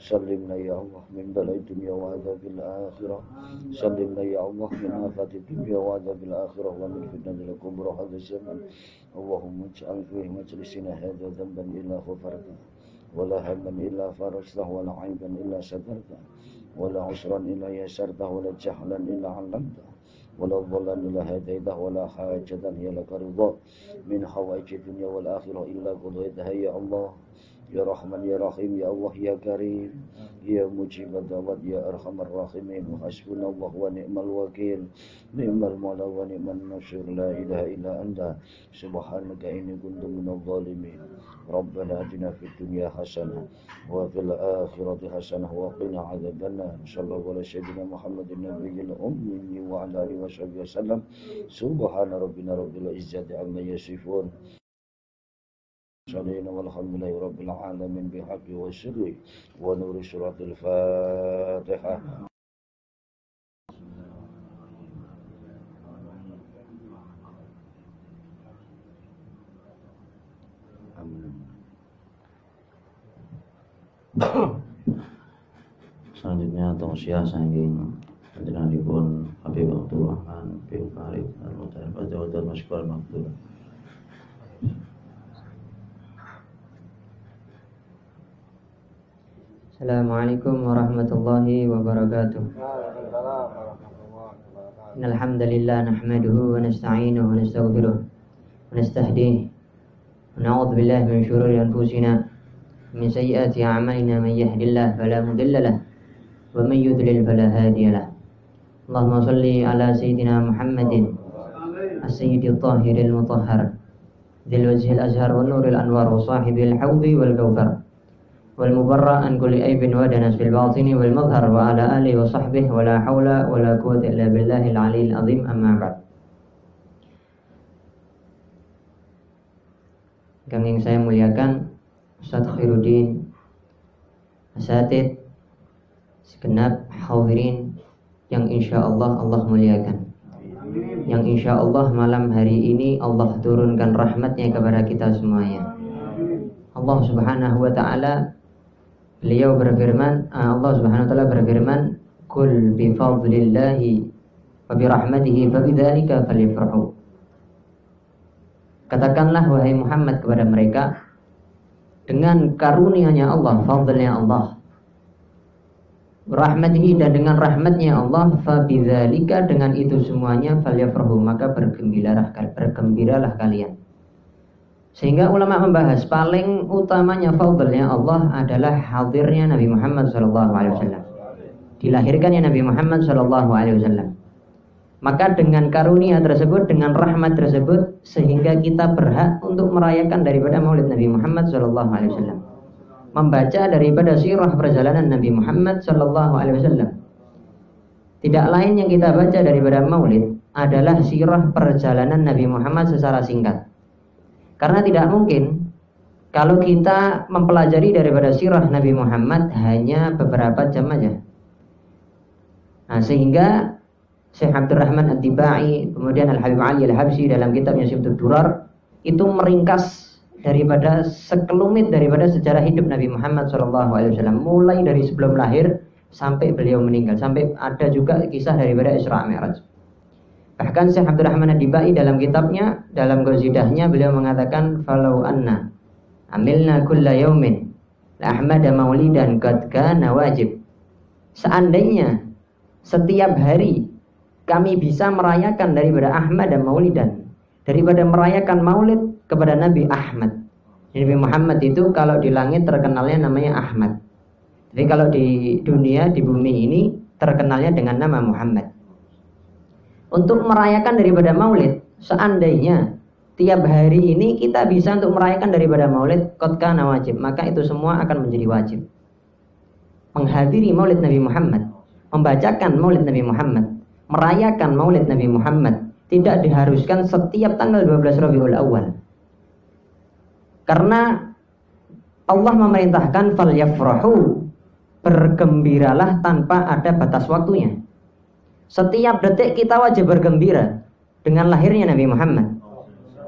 سلمنا يا الله من بلاء الدنيا وعذاب الآخرة سلمنا يا الله من آفات الدنيا وعذاب الآخرة ومن فتنة القبر هذا الزمن اللهم اجعل فيه مجلسنا هذا ذنبا إلا غفرته ولا هما إلا فرجته ولا عيبا إلا سترته ولا عسرا إلا يسرته ولا جهلا إلا علمته ولا ضلا إلا هديته ولا حاجة هي لك رضا من حوائج الدنيا والآخرة إلا قضيتها يا الله يا رحمن يا رحيم يا الله يا كريم يا مجيب الدعوات يا أرحم الراحمين حسبنا الله ونعم الوكيل نعم المولى ونعم النصير لا إله إلا أنت سبحانك إني كنت من الظالمين ربنا آتنا في الدنيا حسنة وفي الآخرة حسنة وقنا عذاب النار صلى الله على سيدنا محمد النبي الأمي وعلى آله وصحبه وسلم سبحان ربنا رب العزة عما يصفون والحمد لله رب العالمين بحق وسر ونور سورة الفاتحة. Selanjutnya tausiah saking panjenenganipun Habib Abdul Rahman bin Farid Al-Mutarif Al-Jawad Al-Masykur Al-Maktub. Assalamualaikum warahmatullahi wabarakatuh. Innal hamdalillah nahmaduhu wa nasta'inuhu wa nastaghfiruh wa nastahdihi wa na'udzu billahi min shururi anfusina min sayyiati a'malina man yahdihillahu fala mudilla lahu wa man yudlil fala hadiya lahu. Allahumma shalli ala sayyidina Muhammadin as-sayyidil tahiril mutahhar dzil wajhil azhar wan nuril anwar wa sahibil hawdi wal kawthar wal mubarra an kulli aibin wa danas fil batini wal madhhar wa ala alihi wa sahbihi wa la hawla wa la quwwata illa billahil aliyil azim amma ba'd. Kang saya muliakan Ustaz Khairuddin, asatid, segenap hadirin yang insyaallah Allah muliakan, yang insyaallah malam hari ini Allah turunkan rahmatnya kepada kita semuanya. Allah Subhanahu wa ta'ala, beliau berfirman, Allah Subhanahu wa ta'ala berfirman, "Qul bi fadlillahi wa bi rahmatihi fa bidzalika falyafrahu." Katakanlah wahai Muhammad kepada mereka, dengan karunia-Nya Allah, fadlnya Allah, rahmatihi dan dengan rahmatnya Allah, fa bidzalika dengan itu semuanya falyafrahu maka bergembiralah kalian. Sehingga ulama membahas paling utamanya fadlnya Allah adalah hadirnya Nabi Muhammad SAW, dilahirkannya Nabi Muhammad SAW. Maka dengan karunia tersebut, dengan rahmat tersebut, sehingga kita berhak untuk merayakan daripada maulid Nabi Muhammad SAW, membaca daripada sirah perjalanan Nabi Muhammad SAW. Tidak lain yang kita baca daripada maulid adalah sirah perjalanan Nabi Muhammad secara singkat. Karena tidak mungkin kalau kita mempelajari daripada sirah Nabi Muhammad hanya beberapa jam aja. Nah, sehingga Syekh Abdurrahman Ad-Dibai, kemudian Al-Habib Ali Al-Habsyi dalam kitabnya Siftud Durar itu meringkas daripada sekelumit daripada sejarah hidup Nabi Muhammad SAW, mulai dari sebelum lahir sampai beliau meninggal, sampai ada juga kisah daripada Isra Mi'raj. Bahkan Syekh Abdurrahman Ad-Dibai dalam kitabnya, dalam qasidahnya beliau mengatakan, "Falau anna amilna kulla yaumin la ahmada maulidan qad kana wajib." Seandainya setiap hari kami bisa merayakan daripada Ahmad dan Maulidan, daripada merayakan maulid kepada Nabi Ahmad. Nabi Muhammad itu kalau di langit terkenalnya namanya Ahmad. Tapi kalau di dunia, di bumi ini terkenalnya dengan nama Muhammad. Untuk merayakan daripada maulid, seandainya tiap hari ini kita bisa untuk merayakan daripada maulid qad kana wajib, maka itu semua akan menjadi wajib. Menghadiri maulid Nabi Muhammad, membacakan maulid Nabi Muhammad, merayakan maulid Nabi Muhammad tidak diharuskan setiap tanggal 12 Rabiul Awal. Karena Allah memerintahkan falyafrahu, bergembiralah tanpa ada batas waktunya. Setiap detik kita wajib bergembira dengan lahirnya Nabi Muhammad.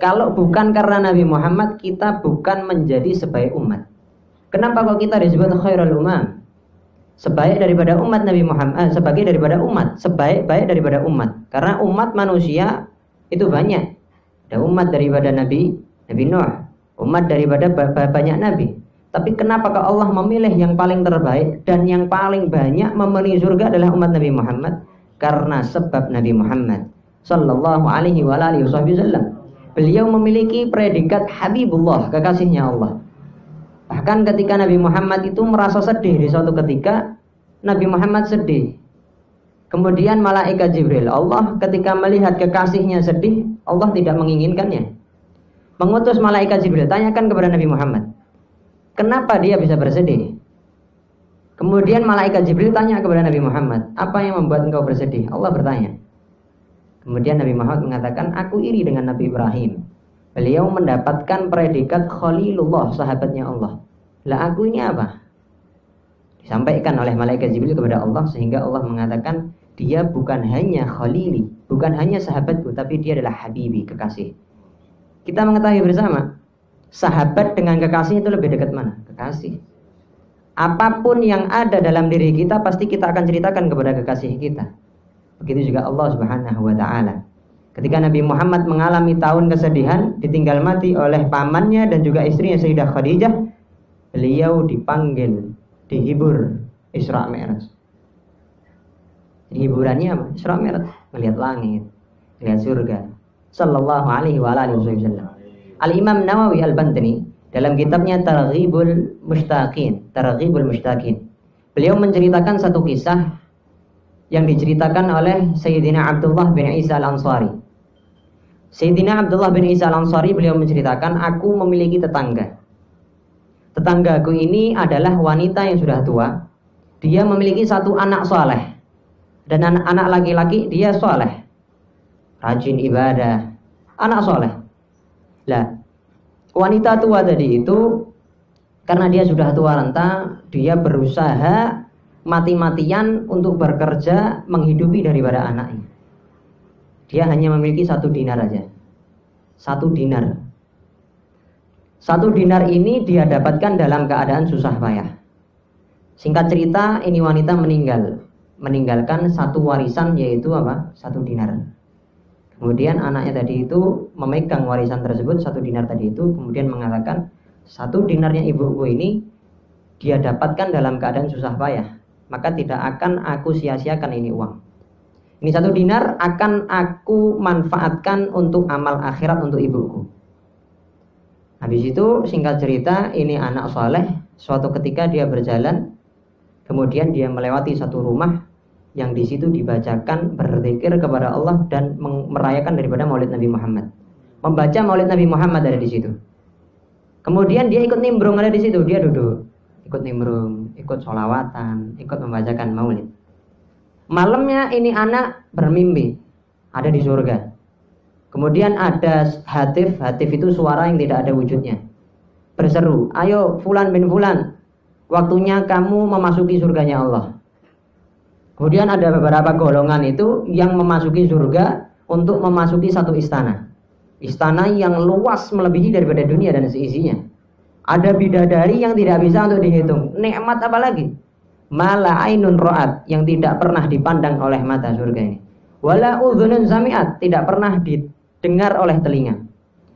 Kalau bukan karena Nabi Muhammad, kita bukan menjadi sebaik umat. Kenapa kok kita disebut khairul umam? sebaik daripada umat Nabi Muhammad, sebagai daripada umat, sebaik-baik daripada umat. Karena umat manusia itu banyak. Ada umat daripada Nabi Nuh, umat daripada banyak nabi. Tapi kenapa Allah memilih yang paling terbaik dan yang paling banyak memenuhi surga adalah umat Nabi Muhammad? Karena sebab Nabi Muhammad sallallahu alaihi wasallam, beliau memiliki predikat Habibullah, kekasihnya Allah. Bahkan ketika Nabi Muhammad itu merasa sedih di suatu ketika, Nabi Muhammad sedih. Kemudian malaikat Jibril, Allah ketika melihat kekasihnya sedih, Allah tidak menginginkannya. Mengutus malaikat Jibril, tanyakan kepada Nabi Muhammad, kenapa dia bisa bersedih? Kemudian malaikat Jibril tanya kepada Nabi Muhammad, apa yang membuat engkau bersedih? Allah bertanya. Kemudian Nabi Muhammad mengatakan, aku iri dengan Nabi Ibrahim. Beliau mendapatkan predikat Khalilullah, sahabatnya Allah. Lah aku ini apa? Disampaikan oleh malaikat Jibril kepada Allah, sehingga Allah mengatakan, dia bukan hanya Khalili, bukan hanya sahabatku, tapi dia adalah Habibi, kekasih. Kita mengetahui bersama, sahabat dengan kekasih itu lebih dekat mana? Kekasih. Apapun yang ada dalam diri kita, pasti kita akan ceritakan kepada kekasih kita. Begitu juga Allah Subhanahu wa ta'ala. Ketika Nabi Muhammad mengalami tahun kesedihan, ditinggal mati oleh pamannya dan juga istrinya Sayyidah Khadijah, beliau dipanggil, dihibur Isra Mi'raj. Hiburannya apa? Isra Mi'raj, melihat langit, melihat surga. Sallallahu alaihi wa alihi wasallam. Al-Imam Nawawi Al-Bantani dalam kitabnya Targhibul Mushtaqin, beliau menceritakan satu kisah yang diceritakan oleh Sayyidina Abdullah bin Isa Al-Ansari. Sayyidina Abdullah bin Isa Al-Ansari beliau menceritakan, aku memiliki tetangga. Tetanggaku ini adalah wanita yang sudah tua. Dia memiliki satu anak soleh. Dan anak laki-laki dia soleh, rajin ibadah, anak soleh. Lah, wanita tua tadi itu karena dia sudah tua renta, dia berusaha mati-matian untuk bekerja menghidupi daripada anaknya. Dia hanya memiliki 1 dinar aja. 1 dinar. 1 dinar ini dia dapatkan dalam keadaan susah payah. Singkat cerita, ini wanita meninggalkan 1 warisan, yaitu apa? 1 dinar. Kemudian anaknya tadi itu memegang warisan tersebut, 1 dinar tadi itu, kemudian mengatakan, 1 dinarnya ibuku ini dia dapatkan dalam keadaan susah payah, maka tidak akan aku sia-siakan ini uang. Ini 1 dinar akan aku manfaatkan untuk amal akhirat untuk ibuku. Habis itu singkat cerita, ini anak soleh, suatu ketika dia berjalan, kemudian dia melewati 1 rumah yang di situ dibacakan berzikir kepada Allah dan merayakan daripada Maulid Nabi Muhammad. Membaca Maulid Nabi Muhammad ada di situ. Kemudian dia ikut nimbrung ada di situ, dia duduk, ikut nimbrung, ikut sholawatan, ikut membacakan Maulid. Malamnya ini anak bermimpi ada di surga. Kemudian ada hatif itu suara yang tidak ada wujudnya. Berseru, ayo Fulan bin Fulan, waktunya kamu memasuki surganya Allah. Kemudian ada beberapa golongan itu yang memasuki surga untuk memasuki 1 istana. Istana yang luas melebihi daripada dunia dan seisinya. Ada bidadari yang tidak bisa untuk dihitung. Nikmat apa lagi? Mala ainun ra'at, yang tidak pernah dipandang oleh mata surga ini. Wala udhunun sami'at, tidak pernah didengar oleh telinga.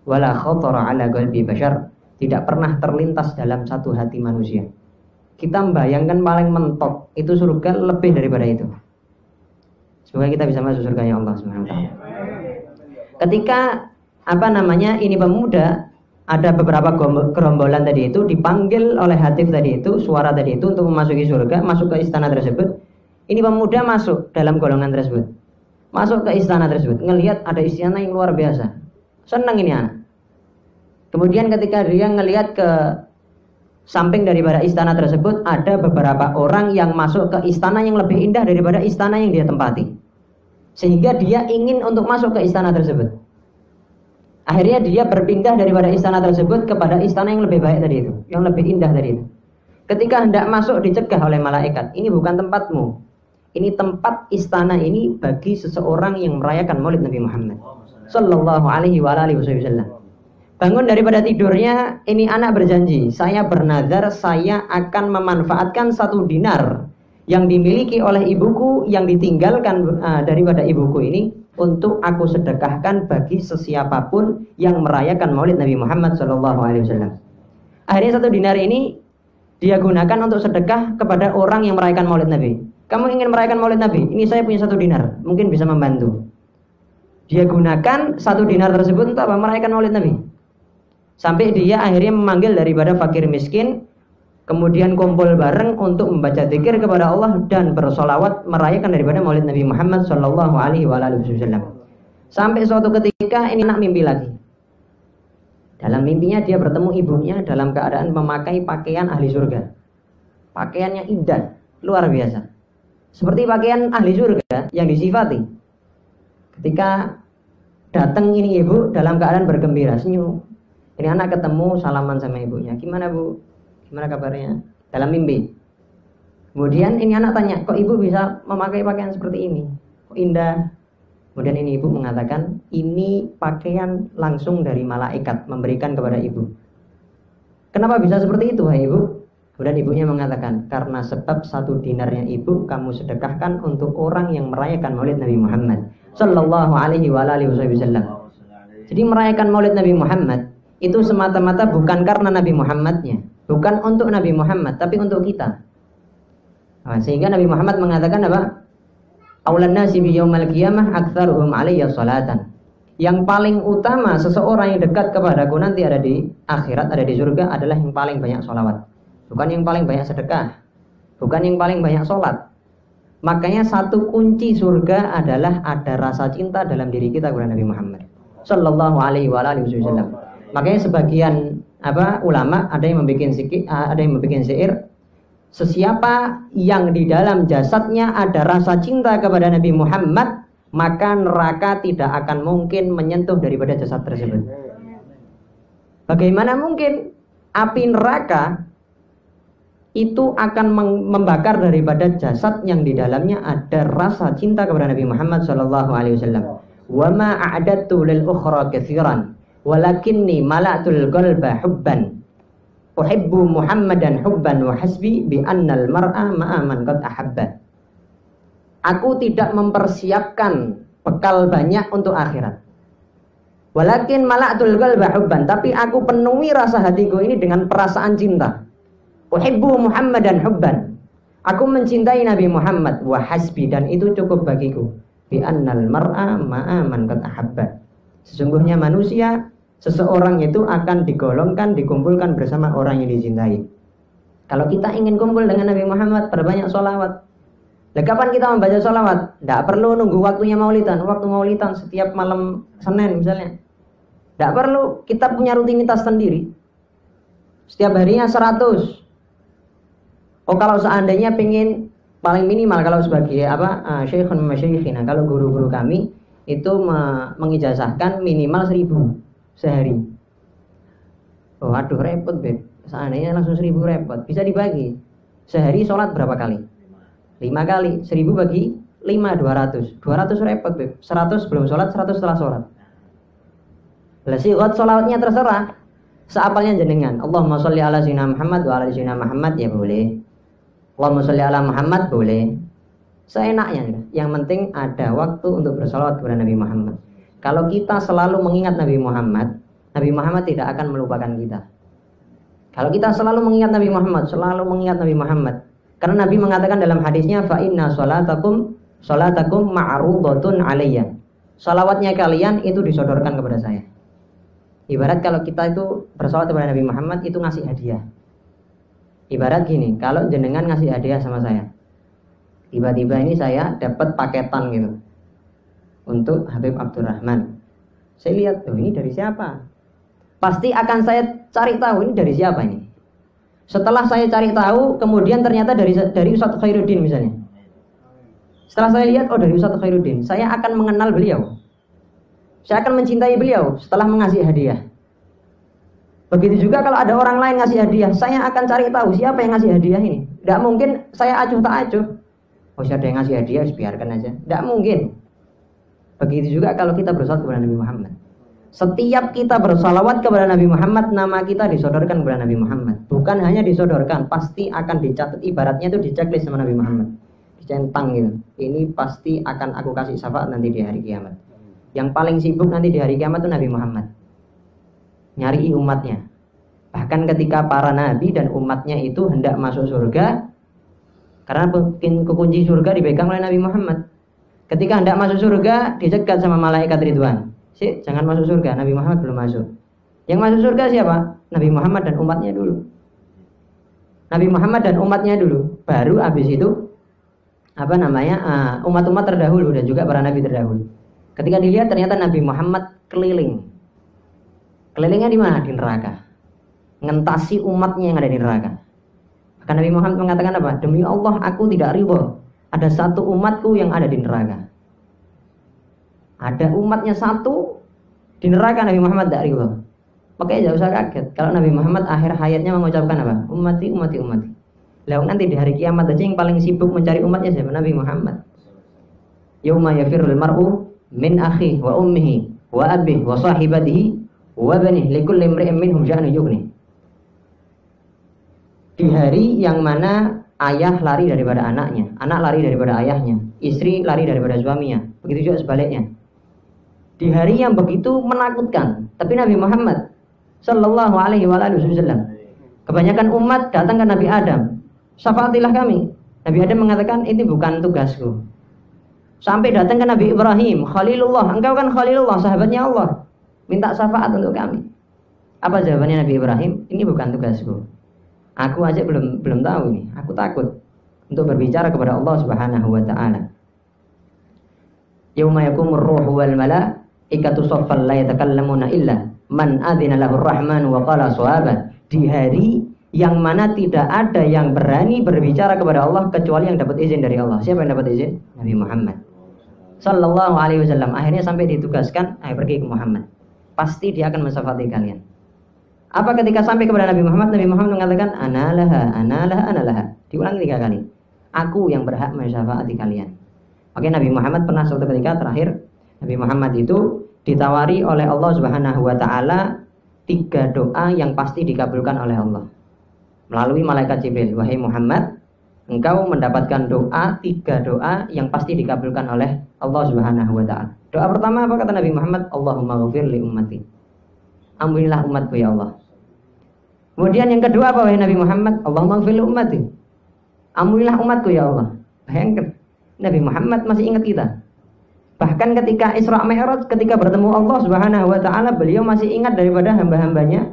Wala khatara ala qalbi bashar, tidak pernah terlintas dalam 1 hati manusia. Kita membayangkan paling mentok itu surga lebih daripada itu. Semoga kita bisa masuk surganya Allah Subhanahu wa taala. Ketika ini pemuda, ada beberapa gerombolan tadi itu dipanggil oleh hatif tadi itu, suara tadi itu untuk memasuki surga, masuk ke istana tersebut. Ini pemuda masuk dalam golongan tersebut. Masuk ke istana tersebut, ngelihat ada istana yang luar biasa. Senang ini anak. Kemudian ketika dia ngelihat ke samping daripada istana tersebut, ada beberapa orang yang masuk ke istana yang lebih indah daripada istana yang dia tempati. Sehingga dia ingin untuk masuk ke istana tersebut. Akhirnya dia berpindah daripada istana tersebut kepada istana yang lebih baik tadi itu, yang lebih indah tadi itu. Ketika hendak masuk dicegah oleh malaikat, ini bukan tempatmu. Ini tempat istana ini bagi seseorang yang merayakan Maulid Nabi Muhammad sallallahu alaihi wa alihi wasallam. Bangun daripada tidurnya, ini anak berjanji, saya bernazar saya akan memanfaatkan 1 dinar yang dimiliki oleh ibuku, yang ditinggalkan daripada ibuku ini, untuk aku sedekahkan bagi sesiapapun yang merayakan Maulid Nabi Muhammad SAW. Akhirnya 1 dinar ini dia gunakan untuk sedekah kepada orang yang merayakan Maulid Nabi. Kamu ingin merayakan Maulid Nabi? Ini saya punya 1 dinar, mungkin bisa membantu. Dia gunakan 1 dinar tersebut untuk apa? Merayakan Maulid Nabi. Sampai dia akhirnya memanggil daripada fakir miskin, kemudian kumpul bareng untuk membaca zikir kepada Allah dan bersolawat merayakan daripada Maulid Nabi Muhammad SAW. Sampai suatu ketika ini anak mimpi lagi. Dalam mimpinya dia bertemu ibunya dalam keadaan memakai pakaian ahli surga. Pakaiannya indah, luar biasa. Seperti pakaian ahli surga yang disifati. Ketika datang ini ibu dalam keadaan bergembira, senyum. Ini anak ketemu, salaman sama ibunya. Gimana bu? Gimana kabarnya? Dalam mimpi. Kemudian ini anak tanya, kok ibu bisa memakai pakaian seperti ini? Kok indah? Kemudian ini ibu mengatakan, ini pakaian langsung dari malaikat memberikan kepada ibu. Kenapa bisa seperti itu, hai ibu? Kemudian ibunya mengatakan, karena sebab 1 dinarnya ibu kamu sedekahkan untuk orang yang merayakan Maulid Nabi Muhammad Sallallahu alaihi wasallam. Jadi merayakan Maulid Nabi Muhammad itu semata-mata bukan karena Nabi Muhammadnya, bukan untuk Nabi Muhammad, tapi untuk kita. Nah, sehingga Nabi Muhammad mengatakan apa? Aulan nasi bi yaumal qiyamah aktsaruhum alayya salatan. Yang paling utama seseorang yang dekat kepadaku nanti ada di akhirat, ada di surga adalah yang paling banyak sholawat. Bukan yang paling banyak sedekah, bukan yang paling banyak sholat. Makanya 1 kunci surga adalah ada rasa cinta dalam diri kita kepada Nabi Muhammad Sallallahu alaihi wasallam. Makanya sebagian ulama ada yang membuat syair, sesiapa yang di dalam jasadnya ada rasa cinta kepada Nabi Muhammad, maka neraka tidak akan mungkin menyentuh daripada jasad tersebut. Bagaimana mungkin api neraka itu akan membakar daripada jasad yang di dalamnya ada rasa cinta kepada Nabi Muhammad SAW. Wa ma a'adatu lil ukhra katsiran walakinni mala'tul qalba hubban uhibbu Muhammadan hubban wa hasbi bi annal mar'a ma'a man qad ahabba. Aku tidak mempersiapkan bekal banyak untuk akhirat. Walakin mala'tul qalba hubban, tapi aku penuhi rasa hatiku ini dengan perasaan cinta. Uhibbu Muhammadan hubban. Aku mencintai Nabi Muhammad wa hasbi, dan itu cukup bagiku. Bi annal mar'a ma'a man qad ahabba. Sesungguhnya manusia, seseorang itu akan digolongkan, dikumpulkan bersama orang yang dicintai. Kalau kita ingin kumpul dengan Nabi Muhammad, perbanyak sholawat. Nah, kapan kita membaca sholawat? Tidak perlu nunggu waktunya maulidan. Waktu maulidan setiap malam Senin misalnya. Tidak perlu, kita punya rutinitas sendiri. Setiap harinya 100. Oh, kalau seandainya pengen paling minimal, kalau sebagai syekhun masyayikhina, kalau guru-guru kami itu mengijazahkan minimal 1000 sehari. Oh, aduh repot beb. Seandainya langsung 1000 repot. Bisa dibagi. Sehari sholat berapa kali? 5 kali. 1000 bagi 5, 200. 200 repot beb. 100 sebelum sholat, 100 setelah sholat. Lah sigot sholatnya terserah. Seapalnya jenengan. Allahumma sholli ala sayyidina Muhammad wa ala sayyidina Muhammad, ya boleh. Allahumma sholli ala Muhammad, boleh. Seenaknya. Yang penting ada waktu untuk bersalawat kepada Nabi Muhammad. Kalau kita selalu mengingat Nabi Muhammad tidak akan melupakan kita. Kalau kita selalu mengingat Nabi Muhammad, selalu mengingat Nabi Muhammad. Karena Nabi mengatakan dalam hadisnya, fa inna sholatakum ma'rudatun alayya. Salawatnya kalian itu disodorkan kepada saya. Ibarat kalau kita itu bersalawat kepada Nabi Muhammad itu ngasih hadiah. Ibarat gini, kalau jenengan ngasih hadiah sama saya, tiba-tiba ini saya dapat paketan gitu untuk Habib Abdurrahman. Saya lihat, oh ini dari siapa? Pasti akan saya cari tahu ini dari siapa ini. Setelah saya cari tahu, kemudian ternyata dari Ustadz Khairuddin misalnya. Setelah saya lihat, oh dari Ustadz Khairuddin, saya akan mengenal beliau. Saya akan mencintai beliau setelah mengasih hadiah. Begitu juga kalau ada orang lain ngasih hadiah, saya akan cari tahu siapa yang ngasih hadiah ini. Tidak mungkin saya acuh tak acuh. Oh, siapa yang ngasih hadiah, biarkan aja. Tidak mungkin. Begitu juga kalau kita bersalawat kepada Nabi Muhammad. Setiap kita bersalawat kepada Nabi Muhammad, nama kita disodorkan kepada Nabi Muhammad. Bukan bukan hanya disodorkan, pasti akan dicatat, ibaratnya itu diceklis sama Nabi Muhammad, dicentang gitu. Ini pasti akan aku kasih syafaat nanti di hari kiamat. Yang paling sibuk nanti di hari kiamat itu Nabi Muhammad, nyari umatnya. Bahkan ketika para nabi dan umatnya itu hendak masuk surga, karena kunci surga dipegang oleh Nabi Muhammad. Ketika hendak masuk surga, dicegat sama malaikat Ridwan. Jangan masuk surga, Nabi Muhammad belum masuk. Yang masuk surga siapa? Nabi Muhammad dan umatnya dulu. Nabi Muhammad dan umatnya dulu. Baru habis itu umat-umat terdahulu dan juga para nabi terdahulu. Ketika dilihat ternyata Nabi Muhammad keliling. Kelilingnya di mana? Di neraka. Ngentasi umatnya yang ada di neraka. Maka Nabi Muhammad mengatakan apa? Demi Allah aku tidak ridho ada satu umatku yang ada di neraka. Ada umatnya satu di neraka, Nabi Muhammad tidak ridho. Makanya jangan usah kaget kalau Nabi Muhammad akhir hayatnya mengucapkan apa? Ummati, ummati, ummati. Lalu nanti di hari kiamat aja yang paling sibuk mencari umatnya siapa? Nabi Muhammad. Yauma yafirrul mar'u min akhihi wa ummihi wa abihi wa sahibatihi wa banihi likulli imri'in minhum sya'nun yughni. Di hari yang mana ayah lari daripada anaknya, anak lari daripada ayahnya, istri lari daripada suaminya, begitu juga sebaliknya. Di hari yang begitu menakutkan, tapi Nabi Muhammad Sallallahu alaihi wasallam, kebanyakan umat datang ke Nabi Adam, syafaatilah kami. Nabi Adam mengatakan ini bukan tugasku. Sampai datang ke Nabi Ibrahim, Khalilullah, engkau kan Khalilullah, sahabatnya Allah, minta syafaat untuk kami. Apa jawabannya Nabi Ibrahim? Ini bukan tugasku. Aku aja belum tahu ini. Aku takut untuk berbicara kepada Allah Subhanahu wa taala. Yauma yakumur ruhu wal malaikatu saffan la yatakallamuna illa man adzina lahu rahman wa qala shawaba. Di hari yang mana tidak ada yang berani berbicara kepada Allah kecuali yang dapat izin dari Allah. Siapa yang dapat izin? Nabi Muhammad Sallallahu alaihi wasallam. Akhirnya sampai ditugaskan, pergi ke Muhammad. Pasti dia akan mensyafaati kalian. Apa ketika sampai kepada Nabi Muhammad mengatakan analaha, analaha, analaha. Diulangi 3 kali. Aku yang berhak mensyafaati kalian. Oke, Nabi Muhammad pernah suatu ketika terakhir Nabi Muhammad itu ditawari oleh Allah Subhanahu wa taala 3 doa yang pasti dikabulkan oleh Allah. Melalui malaikat Jibril, wahai Muhammad, engkau mendapatkan doa 3 doa yang pasti dikabulkan oleh Allah Subhanahu wa taala. Doa pertama apa kata Nabi Muhammad? Allahumma ghfir li ummati. Ampunilah umatku ya Allah. Kemudian yang kedua apa wahai Nabi Muhammad? Allahumma ghfir li ummati. Ampunilah umatku ya Allah. Bayangkan, Nabi Muhammad masih ingat kita. Bahkan ketika Isra Mi'raj, ketika bertemu Allah Subhanahu wa taala, beliau masih ingat daripada hamba-hambanya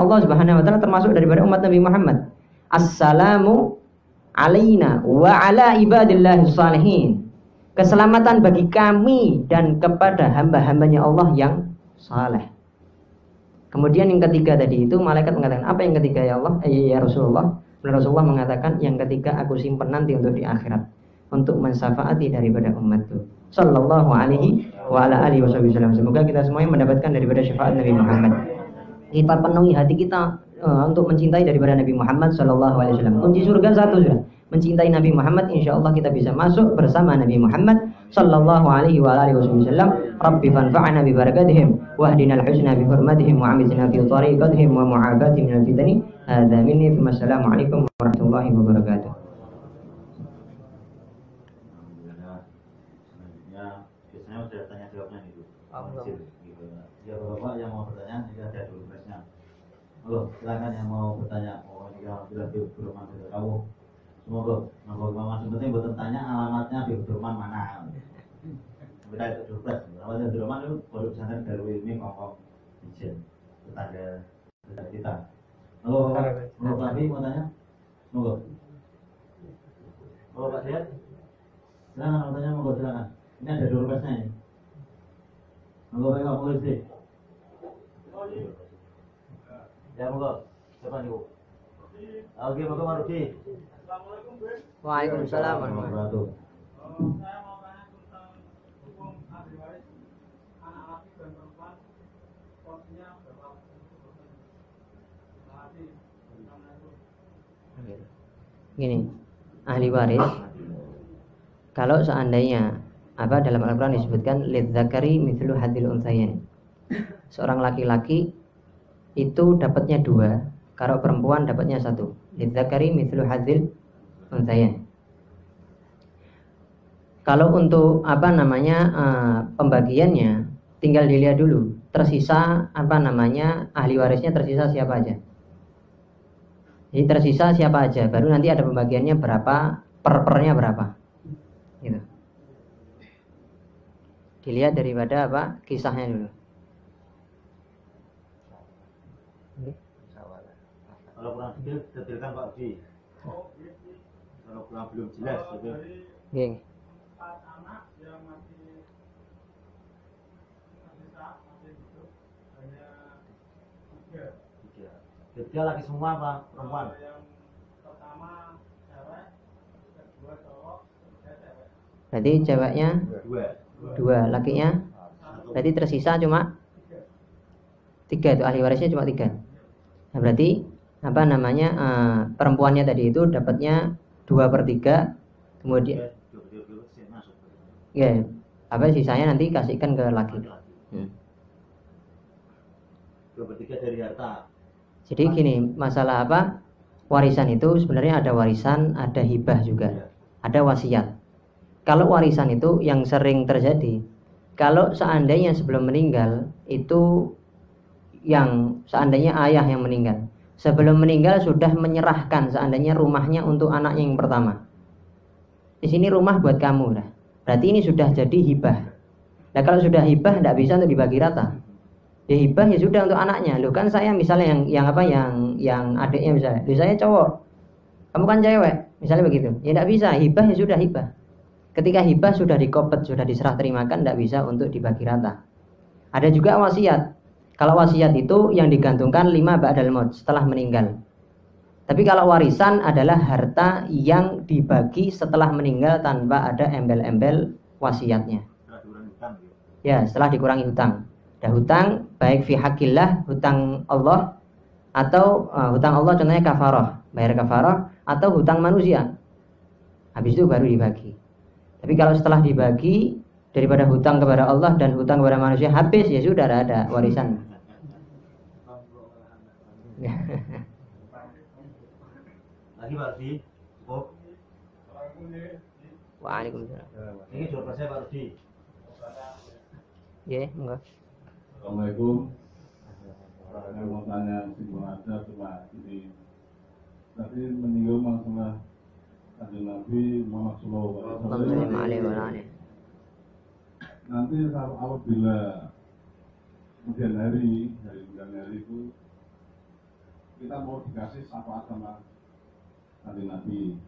Allah Subhanahu wa taala, termasuk daripada umat Nabi Muhammad. Assalamu alaina wa ala ibadillahis salihin. Keselamatan bagi kami dan kepada hamba-hambanya Allah yang saleh. Kemudian yang ketiga tadi itu malaikat mengatakan, apa yang ketiga ya Allah? Ya Rasulullah. Rasulullah mengatakan, yang ketiga aku simpan nanti untuk di akhirat, untuk mensyafaati daripada umatku. Sallallahu alaihi wa ala alihi wasallam. Semoga kita semuanya mendapatkan daripada syafaat Nabi Muhammad. Kita penuhi hati kita untuk mencintai daripada Nabi Muhammad sallallahu alaihi wasallam. Kunci surga satu sudah. Mencintai Nabi Muhammad, insyaallah kita bisa masuk bersama Nabi Muhammad sallallahu alaihi wa alihi wasallam. Rabbi fanfa'na bi barakatihim wahdina al-husna bi hurmatihim wa amizna fi tariqatihim wa mu'afatihim min al-fitani. Hadza minni. Wassalamualaikum warahmatullahi wabarakatuh. Biasanya udah tanya jawabnya itu. Ya Bapak yang mau bertanya, jika ada dulu presnya. Halo, silakan yang mau bertanya. Oh, ini alhamdulillah di Abdurrahman sudah tahu. Semoga maksud penting buat tanya alamatnya di Abdurrahman mana. Kita itu dulu alamatnya Abdurrahman itu Pondok Pesantren Darul Ilmi Kongkong Ijen, tetangga kita. Halo, Pak Abi mau tanya? Monggo. Halo Pak Dian, silakan mau tanya, monggo silakan. Ini ada dulu presnya ini. Monggo Pak Polisi. Ya monggo, siapa nih Bu? Oke, monggo Pak Rudi. Assalamualaikum, Bu. Waalaikumsalam warahmatullahi wabarakatuh. Saya mau tanya tentang hukum ahli waris anak laki dan perempuan, porsinya berapa? Gini, ahli waris kalau seandainya dalam Al-Quran disebutkan lidzakari mithlu hadzil unthayain, seorang laki-laki itu dapatnya 2 Kalau perempuan dapatnya 1. Lidzakari mithlu hadzil unthayain. Kalau untuk pembagiannya tinggal dilihat dulu. Tersisa ahli warisnya tersisa siapa aja. Jadi tersisa siapa aja, baru nanti ada pembagiannya berapa, pernya berapa. Gitu. Dilihat daripada kisahnya dulu. Kalau kurang detailkan Pak Di. Kalau kurang belum jelas itu. Oke. 4 anak yang masih hidup hanya 3. 3 laki semua Pak, perempuan. Yang pertama cewek, kedua cowok, ketiga cewek. Berarti ceweknya 2, lakinya berarti tersisa cuma 3 itu, ahli warisnya cuma 3. Nah, berarti perempuannya tadi itu dapatnya 2/3, kemudian ya sisanya nanti kasihkan ke laki. 2/3 dari harta. Jadi gini, masalah warisan itu sebenarnya ada warisan, ada hibah juga, ada wasiat. Kalau warisan itu yang sering terjadi, kalau seandainya sebelum meninggal itu seandainya ayah yang meninggal, sebelum meninggal sudah menyerahkan seandainya rumahnya untuk anaknya yang pertama. Di sini rumah buat kamu lah. Berarti ini sudah jadi hibah. Nah kalau sudah hibah tidak bisa untuk dibagi rata. Ya hibah ya sudah untuk anaknya. Loh kan saya misalnya yang adiknya misalnya, saya cowok, kamu kan cewek, misalnya begitu. Ya tidak bisa, hibah ya sudah hibah. Ketika hibah sudah dikopet, sudah diserah terimakan, tidak bisa untuk dibagi rata. Ada juga wasiat. Kalau wasiat itu yang digantungkan 5 ba'dal maut, setelah meninggal. Tapi kalau warisan adalah harta yang dibagi setelah meninggal tanpa ada embel-embel wasiatnya. Ya, setelah dikurangi hutang. Ada hutang baik fi hakillah, hutang Allah, atau hutang Allah contohnya kafarah, bayar kafarah, atau hutang manusia. Habis itu baru dibagi. Tapi kalau setelah dibagi daripada hutang kepada Allah dan hutang kepada manusia habis, ya sudah ada warisan. Lagi Pak Rudi, cukup. Waalaikumsalam. Ini 2% Pak Rudi. Ya, enggak. Assalamualaikum. Saya mau tanya meskipun ada cuma ini. Tadi menyinggung masalah Kanjeng Nabi Muhammad SAW. Nanti apabila kemudian hari itu kita mau dikasih syafaat sama Kanjeng Nabi.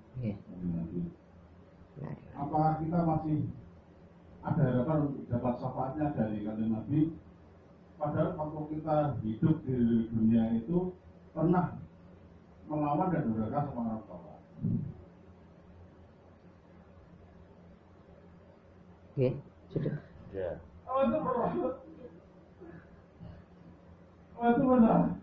Apakah kita masih ada harapan untuk dapat syafaatnya dari Kanjeng Nabi? Padahal waktu kita hidup di dunia itu pernah melawan dan durhaka sama orang tua. Oke, sudah. Ya. Itu benar.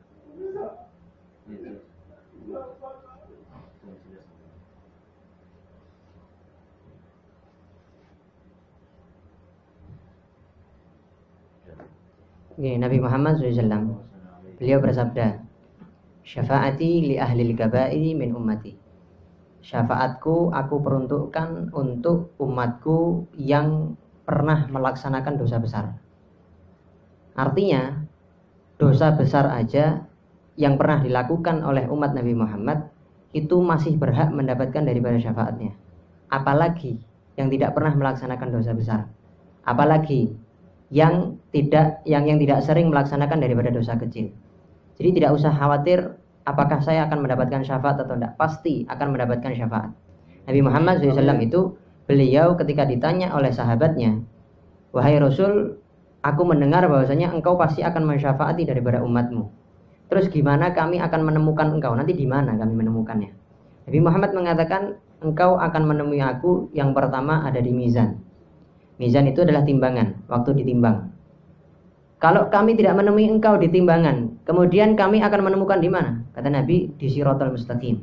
Nabi Muhammad SAW beliau bersabda, syafaati li ahlil kabairi min ummati. Syafaatku aku peruntukkan untuk umatku yang pernah melaksanakan dosa besar. Artinya dosa besar aja yang pernah dilakukan oleh umat Nabi Muhammad itu masih berhak mendapatkan daripada syafaatnya. Apalagi yang tidak pernah melaksanakan dosa besar. Apalagi yang tidak sering melaksanakan daripada dosa kecil. Jadi tidak usah khawatir apakah saya akan mendapatkan syafaat atau tidak. Pasti akan mendapatkan syafaat. Nabi Muhammad SAW itu beliau ketika ditanya oleh sahabatnya, wahai Rasul, aku mendengar bahwasanya engkau pasti akan mensyafaati daripada umatmu. Terus gimana kami akan menemukan engkau? Nanti di mana kami menemukannya? Nabi Muhammad mengatakan, engkau akan menemui aku yang pertama ada di mizan. Mizan itu adalah timbangan, waktu ditimbang. Kalau kami tidak menemui engkau di timbangan, kemudian kami akan menemukan di mana? Kata Nabi, di Shiratal Mustaqim.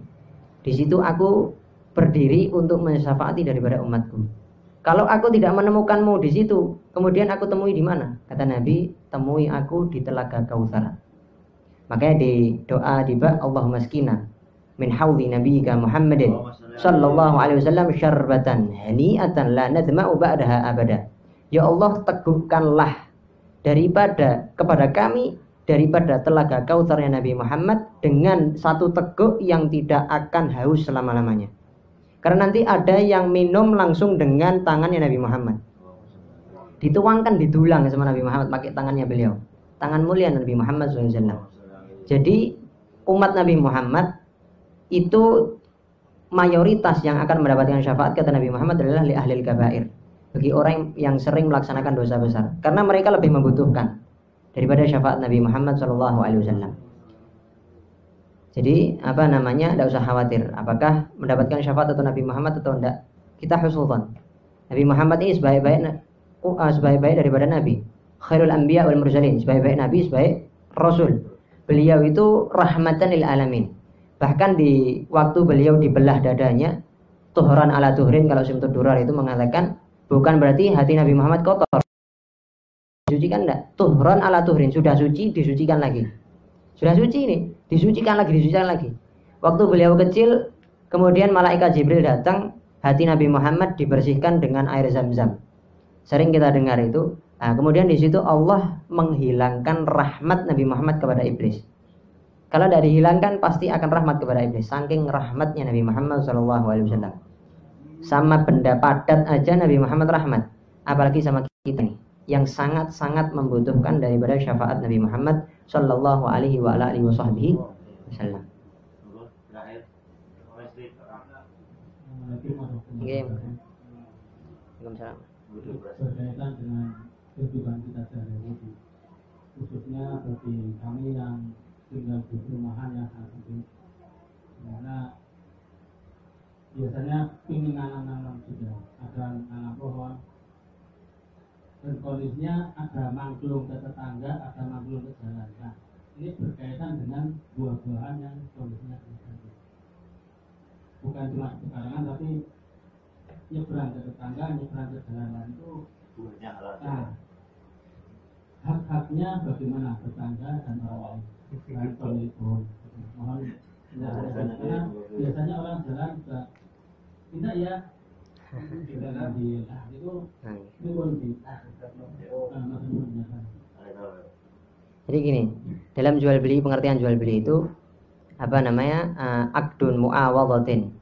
Di situ aku berdiri untuk mensyafaati daripada umatku. Kalau aku tidak menemukanmu di situ, kemudian aku temui di mana? Kata Nabi, temui aku di Telaga Kautsar. Makanya di doa di bab Allahumma skina min haudhi nabiyyika Muhammadin sallallahu alaihi wasallam syarbatan hani'atan la nadma'u ba'daha abada. Ya Allah, teguhkanlah kepada kami daripada telaga kautsarnya Nabi Muhammad dengan satu teguk yang tidak akan haus selama-lamanya. Karena nanti ada yang minum langsung dengan tangannya Nabi Muhammad. Dituangkan, didulang sama Nabi Muhammad pakai tangannya beliau. Tangan mulia Nabi Muhammad SAW. Jadi umat Nabi Muhammad itu mayoritas yang akan mendapatkan syafaat kata Nabi Muhammad adalah li ahlil kabair. Bagi orang yang sering melaksanakan dosa besar. Karena mereka lebih membutuhkan daripada syafaat Nabi Muhammad SAW. Jadi tidak usah khawatir apakah mendapatkan syafaat atau Nabi Muhammad atau tidak. Kita husnudzon. Nabi Muhammad ini sebaik-baik daripada Nabi. Khairul anbiya wal mursalin, sebaik-baik Nabi, sebaik Rasul. Beliau itu rahmatan lil alamin. Bahkan di waktu beliau dibelah dadanya, tuhran ala tuhrin, kalau Syamsul Durar itu mengatakan bukan berarti hati Nabi Muhammad kotor. Disucikan enggak? Tuhran ala tuhrin, sudah suci disucikan lagi. Sudah suci ini, disucikan lagi. Waktu beliau kecil, kemudian malaikat Jibril datang, hati Nabi Muhammad dibersihkan dengan air Zam-Zam. Sering kita dengar itu. Nah, kemudian di situ Allah menghilangkan rahmat Nabi Muhammad kepada iblis. Kalau tidak dihilangkan pasti akan rahmat kepada iblis. Saking rahmatnya Nabi Muhammad SAW. Sama benda padat aja Nabi Muhammad rahmat. Apalagi sama kita nih, yang sangat-sangat membutuhkan daripada syafaat Nabi Muhammad Sallallahu Alaihi Wasallam. Berkaitan dengan kehidupan kita sehari-hari, khususnya bagi kami yang tinggal di perumahan yang sangat penting, karena biasanya ingin nanam sudah ada nanam pohon dan kondisinya ada mangklung ke tetangga, ada mangklung ke jalan. Nah, ini berkaitan dengan buah-buahan yang kondisinya terjadi, bukan cuma pekarangan tapi nyebrang ke tetangga, nyebrang ke jalan itu. Nah, hak-haknya bagaimana tetangga dan orang lain pemilik pohon. Mohon karena biasanya orang jalan juga tidak ya tidak ambil. Nah, itu pun Jadi gini, dalam jual beli, pengertian jual beli itu akdun muawadhatin.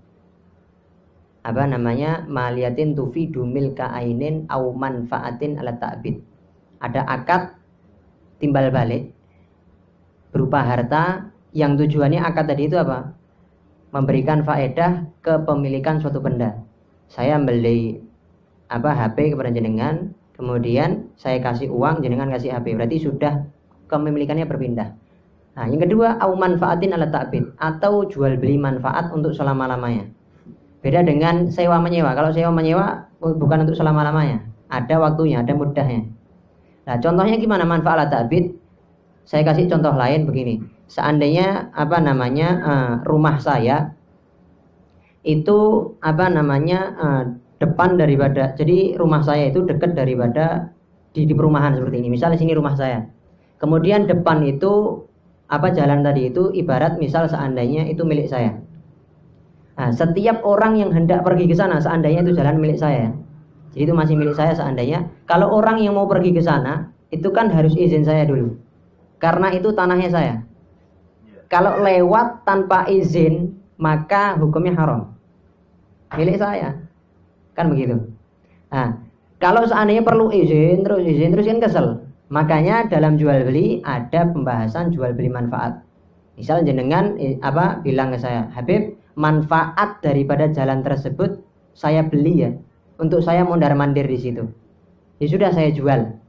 Maliyatin tufidu milka ainin au manfaatin ala ta'bid. Ada akad timbal balik berupa harta yang tujuannya akad tadi itu apa? Memberikan faedah kepemilikan suatu benda. Saya beli HP kepada jenengan, kemudian saya kasih uang, jenengan kasih HP. Berarti sudah kepemilikannya berpindah. Nah, yang kedua au manfaatin ala ta'bid, atau jual beli manfaat untuk selama-lamanya. Beda dengan sewa menyewa. Kalau sewa menyewa bukan untuk selama-lamanya. Ada waktunya, ada muddahnya. Nah, contohnya gimana manfaat ala ta'bid? Saya kasih contoh lain begini. Seandainya rumah saya itu depan daripada, jadi rumah saya itu dekat daripada di perumahan seperti ini. Misalnya sini rumah saya. Kemudian depan itu jalan tadi itu ibarat misal seandainya itu milik saya. Nah, setiap orang yang hendak pergi ke sana, seandainya itu jalan milik saya, jadi itu masih milik saya seandainya. Kalau orang yang mau pergi ke sana, itu kan harus izin saya dulu, karena itu tanahnya saya. Kalau lewat tanpa izin, maka hukumnya haram, milik saya, kan begitu. Nah, kalau seandainya perlu izin terus kan kesel. Makanya dalam jual beli ada pembahasan jual beli manfaat. Misal jenengan bilang ke saya, Habib, manfaat daripada jalan tersebut saya beli ya, untuk saya mondar-mandir di situ. Ya sudah, saya jual.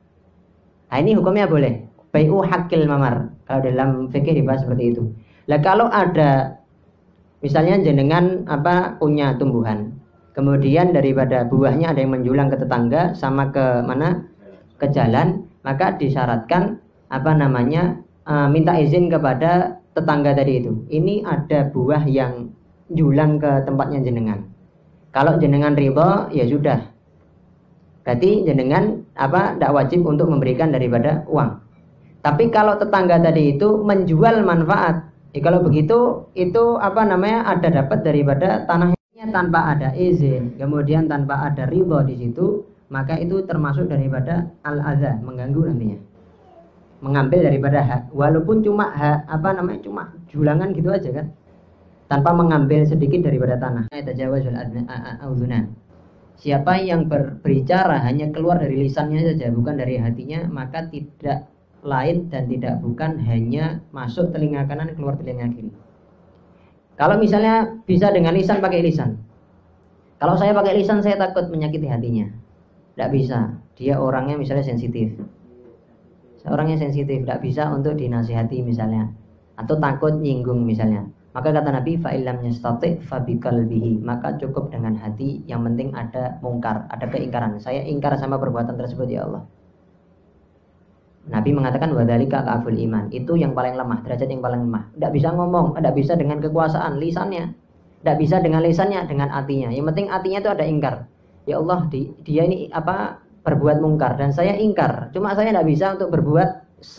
Nah, ini hukumnya boleh. Bai'u haqqil mamar. Kalau dalam fikih dibahas seperti itu. Lah kalau ada misalnya jenengan punya tumbuhan, kemudian daripada buahnya ada yang menjulang ke tetangga sama ke mana? Ke jalan, maka disyaratkan minta izin kepada tetangga tadi itu. Ini ada buah yang julang ke tempatnya jenengan. Kalau jenengan ridho, ya sudah. Berarti jenengan tidak wajib untuk memberikan daripada uang. Tapi kalau tetangga tadi itu menjual manfaat, kalau begitu itu ada dapat daripada tanahnya tanpa ada izin, kemudian tanpa ada ridho di situ, maka itu termasuk daripada al-adza, mengganggu nantinya. Mengambil daripada hak, walaupun cuma hak cuma julangan gitu aja kan, tanpa mengambil sedikit daripada tanah. Tajawazul auzunan. Siapa yang berbicara hanya keluar dari lisannya saja, bukan dari hatinya, maka tidak lain dan tidak bukan hanya masuk telinga kanan keluar telinga kiri. Kalau misalnya bisa dengan lisan, pakai lisan. Kalau saya pakai lisan, saya takut menyakiti hatinya. Tidak bisa. Dia orangnya misalnya sensitif. Orangnya sensitif, tidak bisa untuk dinasihati misalnya, atau takut nyinggung misalnya. Maka kata Nabi, fa illam yastati' fa biqalbihi, maka cukup dengan hati, yang penting ada mungkar, ada keingkaran. Saya ingkar sama perbuatan tersebut ya Allah. Nabi mengatakan wadzalika ka'aful iman, itu yang paling lemah, derajat yang paling lemah. Tidak bisa ngomong, tidak bisa dengan kekuasaan lisannya, tidak bisa dengan lisannya, dengan hatinya. Yang penting hatinya itu ada ingkar. Ya Allah, dia ini berbuat mungkar dan saya ingkar. Cuma saya tidak bisa untuk berbuat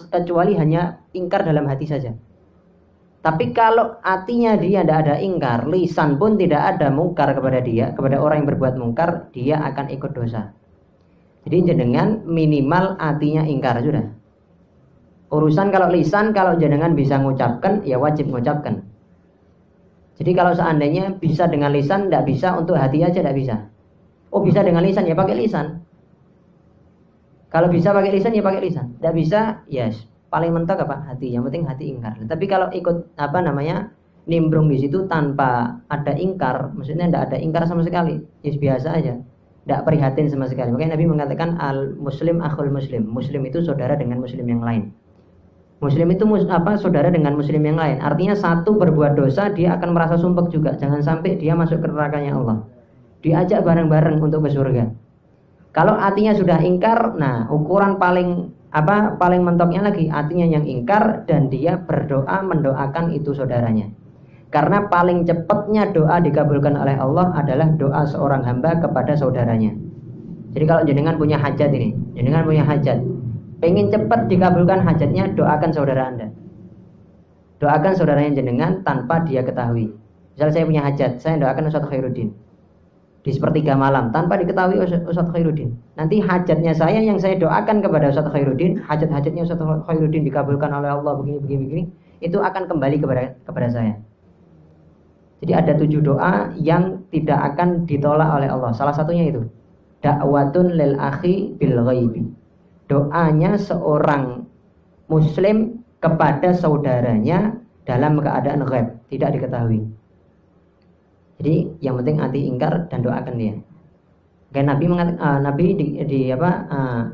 kecuali hanya ingkar dalam hati saja. Tapi kalau hatinya dia tidak ada ingkar, lisan pun tidak ada mungkar kepada dia, kepada orang yang berbuat mungkar, dia akan ikut dosa. Jadi jenengan minimal hatinya ingkar sudah. Urusan kalau lisan, kalau jenengan bisa mengucapkan, ya wajib mengucapkan. Jadi kalau seandainya bisa dengan lisan, tidak bisa untuk hati aja tidak bisa. Oh bisa dengan lisan, ya pakai lisan. Kalau bisa pakai lisan, ya pakai lisan. Tidak bisa, yes. Paling mentok hati. Yang penting hati ingkar. Tapi kalau ikut nimbrung di situ tanpa ada ingkar, maksudnya tidak ada ingkar sama sekali, yes, biasa aja, tidak prihatin sama sekali. Makanya Nabi mengatakan al muslim akhul muslim. Muslim itu saudara dengan muslim yang lain. Muslim itu saudara dengan muslim yang lain. Artinya satu berbuat dosa, dia akan merasa sumpek juga. Jangan sampai dia masuk ke nerakanya Allah. Diajak bareng-bareng untuk ke surga. Kalau hatinya sudah ingkar, nah ukuran paling mentoknya lagi, hatinya yang ingkar dan dia berdoa mendoakan itu saudaranya. Karena paling cepatnya doa dikabulkan oleh Allah adalah doa seorang hamba kepada saudaranya. Jadi kalau jenengan punya hajat ini, pengen cepat dikabulkan hajatnya, doakan saudara Anda. Doakan saudaranya jenengan tanpa dia ketahui. Misal saya punya hajat, saya doakan Ustaz Khairuddin di sepertiga malam tanpa diketahui Ustaz Khairuddin. Nanti hajatnya saya yang saya doakan kepada Ustaz Khairuddin, hajat-hajatnya Ustaz Khairuddin dikabulkan oleh Allah begini, itu akan kembali kepada saya. Jadi ada 7 doa yang tidak akan ditolak oleh Allah. Salah satunya itu da'watun lil akhi bil ghaibi. Doanya seorang muslim kepada saudaranya dalam keadaan ghaib, tidak diketahui. Jadi yang penting hati ingkar dan doakan dia. Karena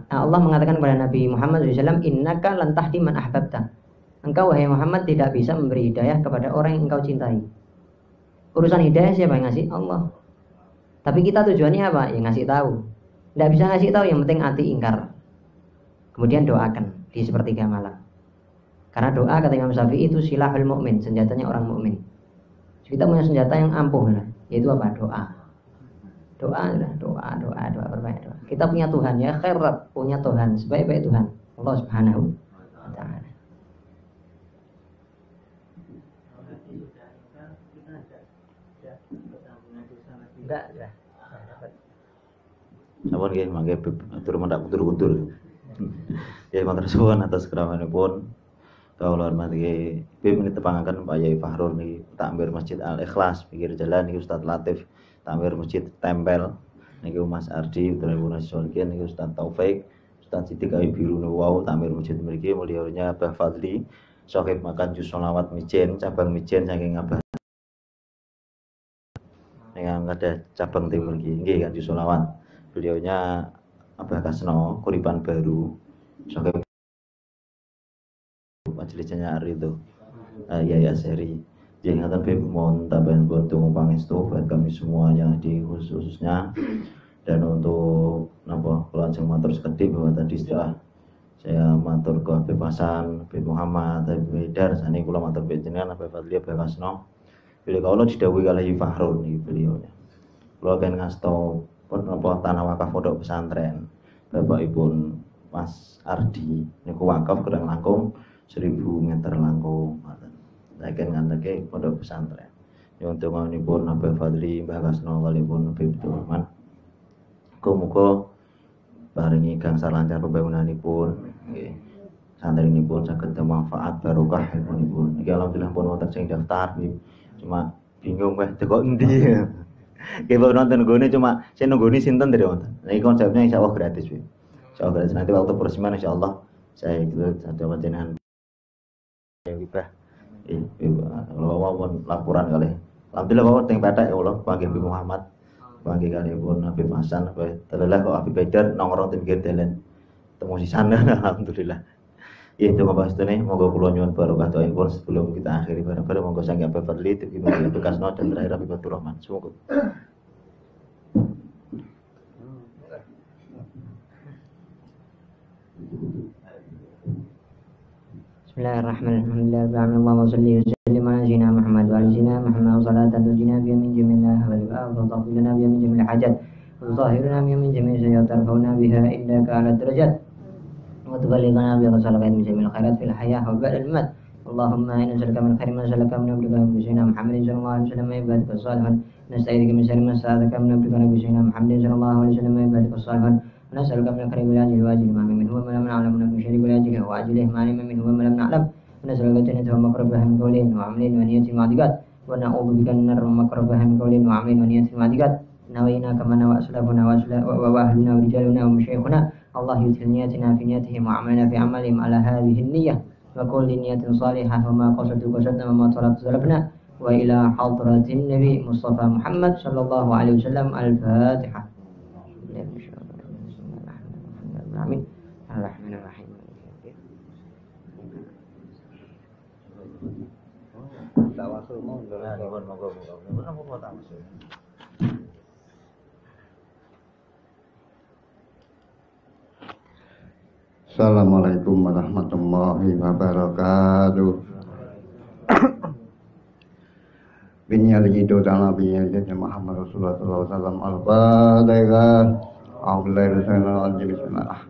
Allah mengatakan kepada Nabi Muhammad SAW, innaka lan tahdi man ahbabta. Engkau wahai Muhammad tidak bisa memberi hidayah kepada orang yang engkau cintai. Urusan hidayah siapa yang ngasih? Allah. Tapi kita tujuannya apa? Ya ngasih tahu. Tidak bisa ngasih tahu, yang penting hati ingkar. Kemudian doakan di sepertiga malam. Karena doa kata Imam Syafi'i itu silahul mukmin, senjatanya orang mukmin. Kita punya senjata yang ampuh, yaitu apa? Doa, berbanyak doa. Kita punya Tuhan ya, khairat, punya Tuhan, sebaik-baik Tuhan, Allah Subhanahu wa Ta'ala. Enggak. Sampun nggih, mangke atur mendak kutur-kutur. Ya matur suwun atas kerawanipun. Kawula hormati Bib ini tepangaken Pak Yai Fahrul niki takmir Masjid Al Ikhlas pinggir jalan niki Ustaz Latif takmir Masjid Tempel niki Mas Ardi Utripun Solikin niki Ustaz Taufik Ustaz Sidik Ayu Biru Wau takmir masjid mriki mulyanya Abah Fadli Sohib makan jus sholawat Mijen cabang Mijen saking Abah yang ada cabang timur nggih kan jus sholawat beliaunya Abah Kasno Kuripan Baru Sohib majelisnya hari itu ya seri ingatan Bib mohon tambahan bantu pangestu buat kami semua yang di khususnya dan untuk kalau ajeng matur sekedhik bahwa tadi setelah saya matur ke Habib Hasan, Habib Muhammad, Habib Haidar sani kula matur panjenengan Habib Fadli Habib Kasno bila kula didhawuhi kalih Fahrul niki beliaunya kula kan ngasto tanah wakaf pondok pesantren Bapak Ibu Mas Ardi niku wakaf kurang langkung 1000 meter langkung ngoten. Saken nganteke pondok pesantren. Nyuwun donganipun Nabi Fadli Mbah Kasno walipun Nabi Abdurrahman. Muga-muga paringi gangsal lancar pembangunanipun nggih. Santrinipun saged manfaat barokah ilmunipun. Iki alhamdulillah pun wonten sing daftar nggih. Cuma bingung weh teko endi. Nggih baru nonton nggone cuma sing nunggoni sinten dari wonten. Niki konsepnya insyaallah gratis nggih. Insyaallah gratis nanti waktu peresmian insyaallah saya ikut ada panjenengan gibah. Kalau wawon laporan kali. Alhamdulillah wawon teng petak ya Allah panggih Nabi Muhammad. Panggih kalipun Nabi Hasan telelah kok Abi Baidar nongkrong teng pinggir dalan. Temu si sana alhamdulillah. Itu ngabastene moga kula nyuwun barokah doaipun sebelum kita akhiri bareng-bareng monggo sanggih Abi Fadli Abi Kasno dan terakhir Abi Abdurrahman. Semoga Bismillahirrahmanirrahim. Allahumma shalli wa sallim ala sayyidina Muhammad wa ala sayyidina Muhammad salatan tujina biha min jami'il ahwal wa tadhiluna biha min jami'il hajat wa zahiruna biha min jami'il sayyi'at tarfa'una biha indaka ala darajat wa tuballighuna biha salawat min jami'il khairat fil hayah wa ba'da al-mat. Allahumma inna nas'aluka min khairin ma sa'alaka min abdika sayyidina Muhammadin sallallahu alaihi wasallam wa ibadika salihin. Nasta'idzuka min sharri ma sa'alaka min abdika sayyidina Muhammadin sallallahu alaihi wasallam wa ibadika salihin. ونسألك من الخير والعاجل وآجل ما منه وما لم نعلم من الشر والعاجل وآجله ما لم منه وما لم نعلم ونسألك الجنة وما قربها من قول وعمل ونية واعتقاد ونعوذ بك من النار وما قربها من قول وعمل ونية واعتقاد نوينا كما نوى أسلافنا وأهلنا ورجالنا ومشايخنا الله يدخل نياتنا في نياتهم وعملنا في عملهم على هذه النية وكل نية صالحة وما قصدنا وما طلبنا وإلى حضرة النبي مصطفى محمد صلى الله عليه وسلم. الفاتحة. Amin. Bismillahirrahmanirrahim. Tawasul monggo monggo tawasul. Assalamualaikum warahmatullahi wabarakatuh. Binyal jidu ta'ala binyal jadil Muhammad Rasulullah sallallahu alaihi wasallam. Al-Fatihah. Bismillah.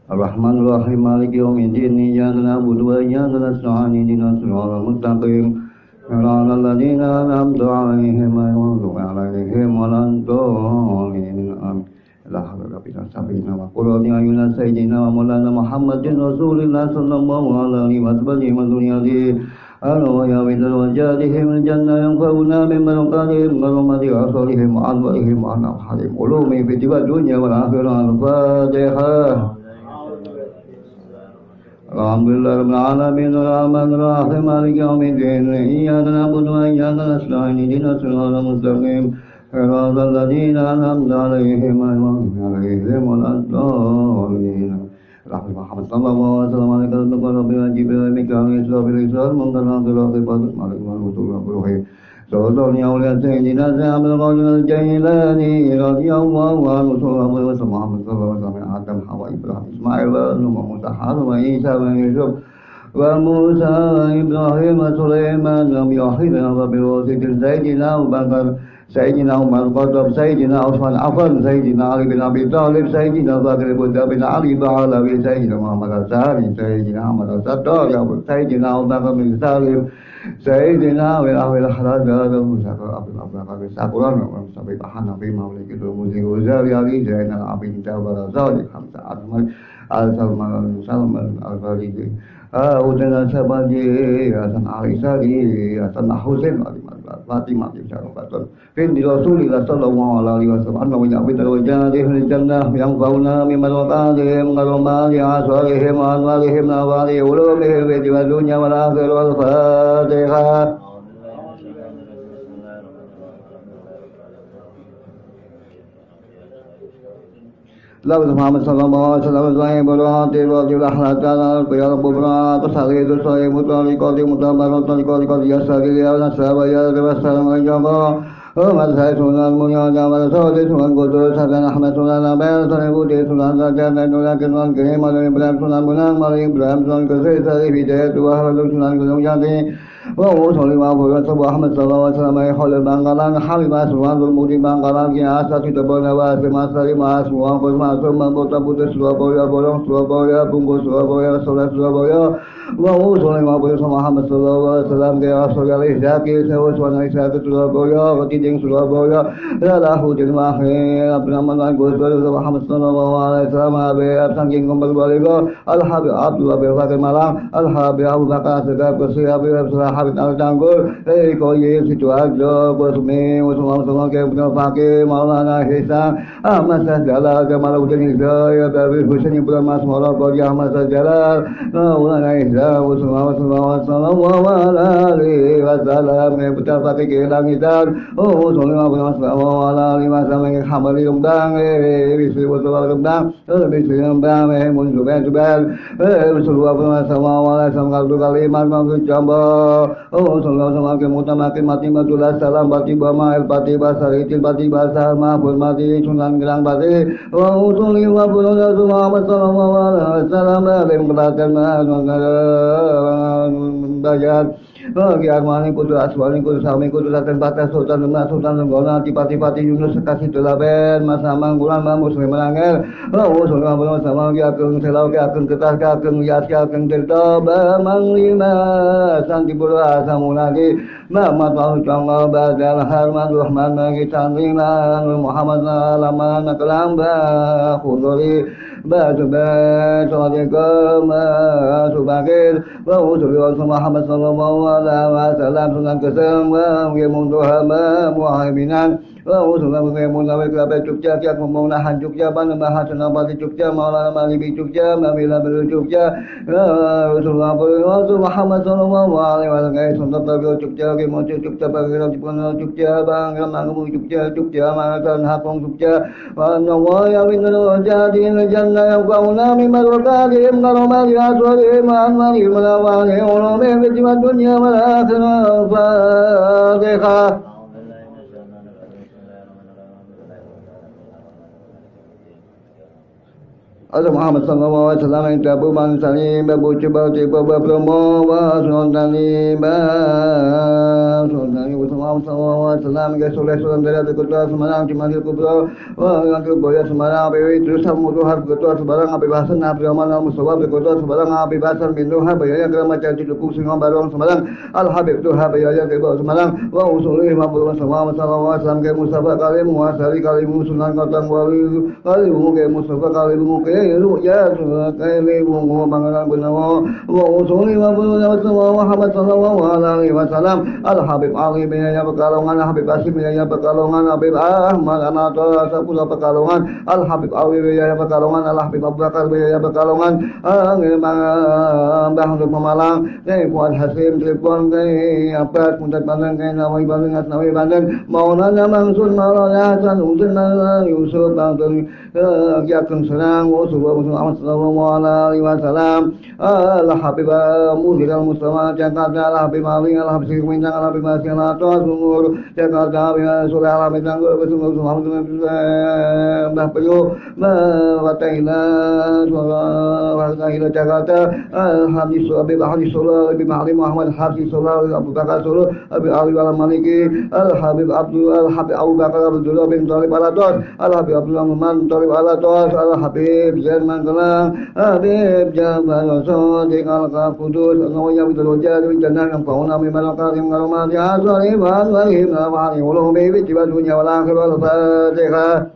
Ar-Rahmanir-Rahim Maliki yaumiddin iyyaka na'budu wa iyyaka nasta'in ihdinas siratal mustaqim siratal ladzina an'amta 'alaihim ghairil maghdubi 'alaihim waladdallin. Amin. La hawla wala quwwata illa billah. Qul ya ayyuhas sayyidina wa maulana Muhammadin Rasulillah sallallahu alaihi wasallam. أنويا من وجادهم الجنة ينفعنا من مرقاتهم مرمة عصرهم وعنوئهم وعن أرحالهم علومهم في الدنيا والآخرة. الفاتحة. الحمد لله رب العالمين الرحمن الرحيم مالك يوم الدين إياك نعبد وإياك نستعين اهدنا الصراط المستقيم صراط الذين أنعمت عليهم غير المغضوب عليهم ولا الضالين. Rahmat Muhammad sallallahu alaihi wasallam alaikum warahmatullahi wabarakatuh. Jibril Mikail Israfil Israel mengkalang Raqibat alaikum warahmatullahi wabarakatuh. Sallallahu alaihi wa sayyidina Abdul Qadir Al-Jailani radhiyallahu anhu sallallahu alaihi wasallam Muhammad sallallahu alaihi wasallam Adam Hawa Ibrahim Ismail wa Nuh Musa Harun wa Isa wa Yusuf wa Musa wa Ibrahim wa Sulaiman wa Yahya wa Rabbil Wasidil Sayyidina Abu Bakar Sayyidina Umar Khattab Sayyidina Utsman Affan Sayyidina Ali bin Abi Thalib Sayyidina Bakar bin Ali Ba'alawi Sayyidina Muhammad Al-Sari Sayyidina Ahmad Al-Sattar Sayyidina Abu Bakar bin Salim Sayyidina Wil Haraja Musafir Abdul Abdul Sakuran Musafir Hanafi Maulik Muzi Uzari Ali Zainal Abidin Jawara Zali Hamza Azmal Al-Salman Salman Al-Faridi Udana Sabadi Hasan Alisari Hasan Husain Fatimah bin Syarifah bin Rasulillah sallallahu alaihi wasallam anna wa ya'budu wa jadihul jannah yang fauna mimma waqadihim qaromali asarihim wa anwarihim wa ali ulumihim fi dunya wal akhirah. Wal Fatihah. Lalu Muhammad sallallahu alaihi wasallam saya berhati wajib akhlak dan ya Rabbuna tasawir saya mutali qadi mutabarat qadi yasari ya nasabaya wasallam ajaba Umar saya sunan mulia jamal saudi sunan kudus hasan ahmad sunan abel sunan budi sunan raja dan sunan kerim sunan ibrahim sunan munang mali ibrahim sunan kesai sari hidayat dua sunan gunung jati wa usolli wa sallallahu Muhammad sallallahu alaihi wasallam khol bangkalan habibas wa mudi bangkalan ki asa tidak bernawa semasa mas wa masuk mabota putus Surabaya bolong Surabaya bungkus Surabaya salat Surabaya wa usolli wa Muhammad sallallahu alaihi wasallam ki rasul alaihi zakir sawana isatu Surabaya tiding Surabaya lahu jinwah abdurrahman gusdur Muhammad sallallahu alaihi wasallam abe saking kembal baligo al habib Abdullah bin Fakir Malang al habib Abu Bakar segala kursi habib habib al tanggul koye Sidoarjo Bosmi Muhammad ke punya Fakir Maulana Hisan Ahmad Jalal Jamaluddin Hidayah Babi Husain Ibn Mas Mawla Qadi Ahmad Jalal Maulana Hisan Muhammad sallallahu alaihi wasallam putra Fakir ke langitan sallallahu alaihi wasallam hamali undang bisi botol undang bisi undang mun jubel sallallahu alaihi wasallam kalimat mangku jamba sallallahu alaihi mutamaki mati madulah salam bati bama el bati basaritil bati basar mahfuz mati sunan gerang bati wa usulli wa Muhammad sallallahu alaihi wasallam alim kelatan bayat bagi armani kudu aswani kudu sami kudu laten batas sultan lemas sultan lenggona tipati-pati Yunus sekasih delaben masa manggulan mamus memangel usul ngabul sama ki agung selau ki agung ketas ki agung yas ki agung tirta bamang lima santi bulu asamunadi Muhammad wa jangga badal harman rahman magi tanrina Muhammad alaman kelamba khuduri Ba'dubat Assalamualaikum Subakir Wa usul Muhammad sallallahu alaihi wasallam sunan kesem wa munduha muhaibinan wa usul munawir kerabat Jogja kiak memunahan Jogja panambahan senapati Jogja maulana malibi Jogja mamila belu Jogja usul Muhammad sallallahu alaihi wasallam sunat bagi Jogja ki mojo Jogja bagi Jogja Jogja bang mangu Jogja Jogja mangan hakong Jogja wa nawaya min jadi janna yang kauna min marqadim karomali aswari man mali malawani ulumi bi dunya wal akhirah Fatihah. Ada Muhammad sallallahu alaihi wasallam yang tabu mansani babu coba tiba promo wa sunani Muhammad sallallahu alaihi wasallam ke soleh dari kota Semarang Cimanggil Kubro wa yang Boya Semarang api terus mutu har kota Semarang api bahasan api aman Mustafa ke kota Semarang api bahasan bintu har bayar ke macam cukup singa barong Semarang al habib tu har bayar ke Semarang wa usulih Muhammad sallallahu alaihi wasallam ke Mustafa kalim muasari kalim sunan katang wali kalim ke Mustafa kalim ke ya kaili wong mangalan benawa wa usuli wa Muhammad sallallahu alaihi wasallam al habib ali bin ya Pekalongan Habib Asim ya Pekalongan Habib Ahmad Anata sepuluh Pekalongan al habib ali bin ya Pekalongan al habib Abu Bakar bin ya Pekalongan Mbah untuk Pemalang Fuad Hasim telepon apa kuntat Banten Nawai Banten Nawai Banten Maulana Mansur Maulana Hasan Husain Yusuf Banten Yakin Serang Muhammad sallallahu alaihi wasallam al habib Muhyiddin al Mustafa Jakarta al habib Ali al habib Minang al habib Masyarakat Sumur Jakarta Surah al habib Tangguh Muhammad Mbah Peyu Wataila Wataila Jakarta al habib Habib Hadis Solo Habib Ali Muhammad Hadis Solo Abu Bakar Solo Habib Ali al Maliki al habib Abdul al habib Abu Bakar Abdullah bin Talib Alatos al habib Abdullah bin Talib Alatos al habib Zaman Kelang Habib Jabal Sodik Al-Qafudus Al-Nawaya Bidul-Wajah Jangan yang fauna Mimal Karim Karumat Ya Zaliman Walihim Al-Wahani Ulum Bibi Jibat Dunia Wal-Akhir Wal-Fatihah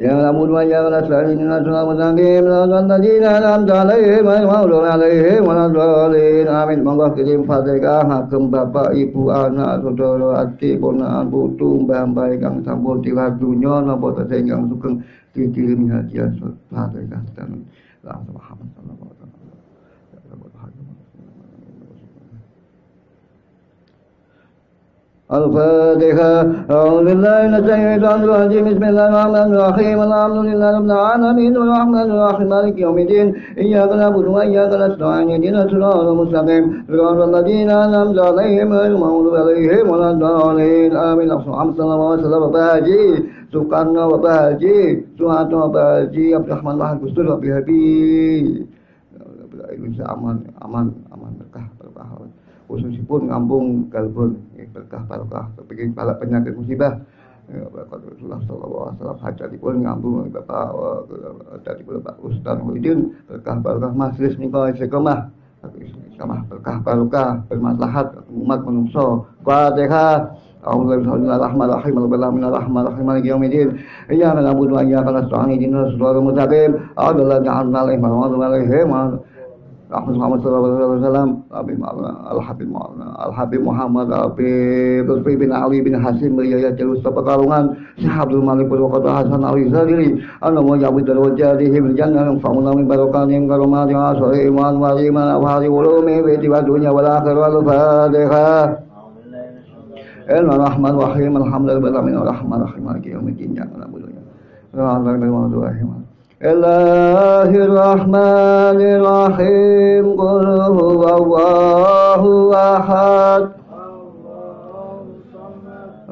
Ya Lamun wa ya Rasulullah Nasallahu Alaihi Wasallam Tajina Alam Ta'alaihim Al-Mawlum Alaihim Al-Dhalin Amin Monggo kirim Fatihah Hakem Bapak Ibu Anak Saudara Ati Ponaan Putu Mbah-mbah kang sampun tilar dunya napa tesih ingkang sugeng dikirim hadiah Fatihah dan Muhammad sallallahu alaihi wasallam Al-Fatihah. A'udzubillahi minasyaitonir rajim. Bismillahirrahmanirrahim. Alhamdulillahi rabbil alamin. Arrahmanir rahim. Maliki yaumiddin. Iyyaka na'budu wa iyyaka nasta'in. Ihdinas siratal mustaqim. Siratal ladzina an'amta 'alaihim ghairil maghdubi 'alaihim waladdallin. Amin. Muhammad sallallahu alaihi wasallam. Bapak Haji Soekarno, Bapak Haji Soeharto, Bapak Haji Abdurrahman Wahid Gusdur, Bapak Habib bisa aman berkah khususipun kampung Galbon berkah barokah kepengin bala penyakit musibah Rasulullah sallallahu alaihi wasallam hajatipun ngambung Bapak tadi Pak Ustaz Muhyiddin berkah barokah majelis nika istiqomah berkah barokah bermaslahat umat manungsa Fatihah Bismillahirrahmanirrahim Bismillahirrahmanirrahim Maliki yaumiddin Iyyaka na'budu wa iyyaka nasta'in ihdinas siratal mustaqim Adzal ja'alna alaihim wa alaihim Muhammad sallallahu alaihi wasallam Al-Habib Muhammad Lutfi bin Ali bin Hasim Yahya Jalus Pekalongan Syekh Abdul Malik bin Waqata Hasan Ali Zadili Allahumma ja'al darajatihi bil jannah fa'amna min barakatihim karomati wa asri iman wa iman wa hadi ulumi fi dunya wal akhirah al-Fatihah Bismillahirrahmanirrahim Alhamdulillahirrahmanirrahim Maliki yaumiddin Iyyaka na'budu wa iyyaka nasta'in Bismillahirrahmanirrahim Qul huwallahu ahad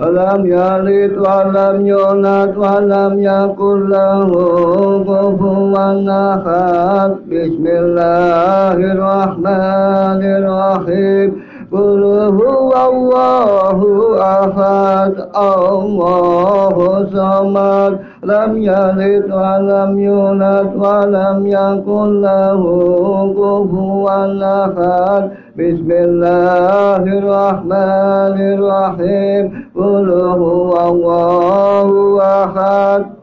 Lam yalid wa lam yulad wa lam yakul lahu kufuwan ahad Bismillahirrahmanirrahim Qul huwallahu ahad Allahu samad Lam yalid wa lam yulad wa lam yakul lahu kufuwan ahad Bismillahirrahmanirrahim Qul huwallahu ahad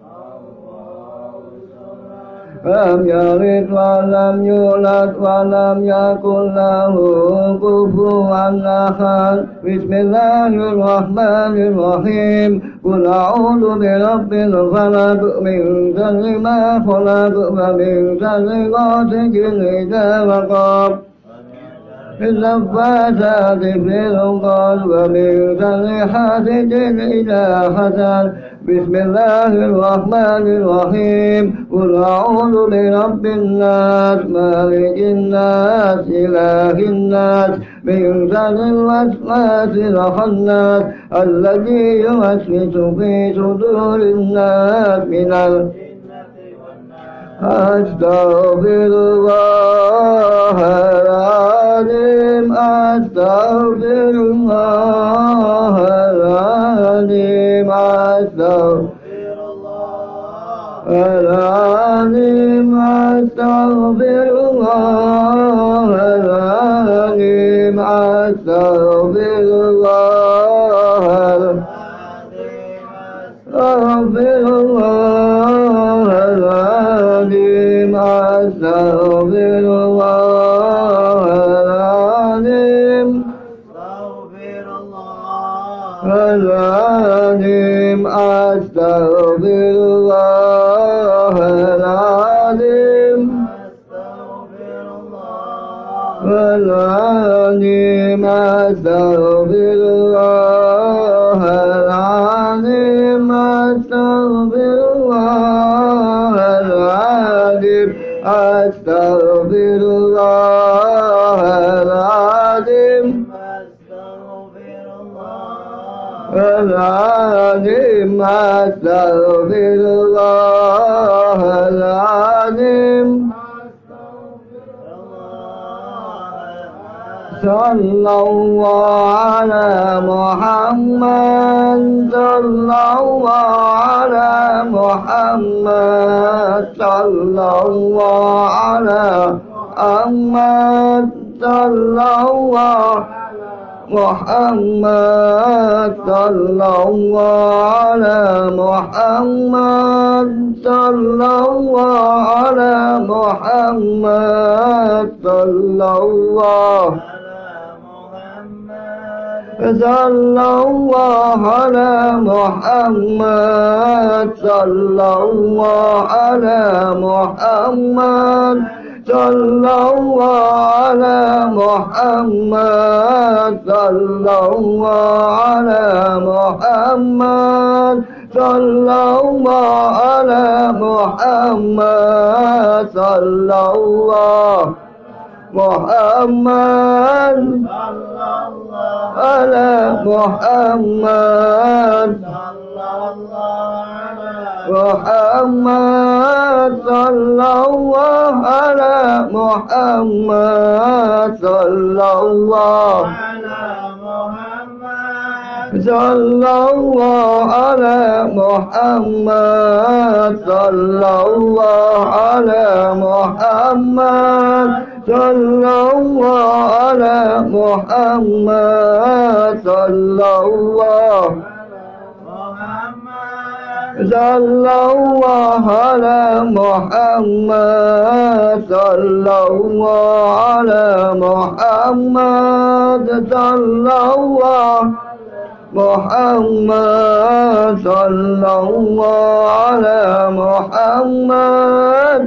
Lam yalid wa lam yulad wa lam yakul lahu kufuwan ahad Bismillahirrahmanirrahim Qul a'udzu birabbil falaq min sharri ma khalaq wa min sharri ghasiqin idza waqab النفاثات في العقد ومن شر حاسد إذا حسد بسم الله الرحمن الرحيم قل أعوذ برب الناس مالك الناس إله الناس من شر الوسواس الخناس الذي يوسوس في صدور الناس من أستغفر الله العظيم أستغفر الله العظيم أستغفر الله العظيم أستغفر الله العظيم أستغفر الله أستغفر الله العظيم أستغفر الله العظيم العظيم أستغفر الله العظيم العظيم أستغفر الله العظيم أستغفر الله العظيم أستغفر الله العظيم العظيم أستغفر الله العظيم صلى الله على محمد صلى الله على محمد صلى الله على محمد صلى الله محمد صلى الله على محمد صلى الله على محمد صلى الله صلى الله على محمد صلى الله على محمد صلى الله على محمد صلى الله على محمد صلى الله على محمد صلى الله محمد على محمد Muhammad sallallahu ala Muhammad sallallahu sallallahu ala Muhammad sallallahu ala Muhammad sallallahu ala Muhammad sallallahu sallallahu ala Muhammad sallallahu ala Muhammad sallallahu Muhammad sallallahu ala Muhammad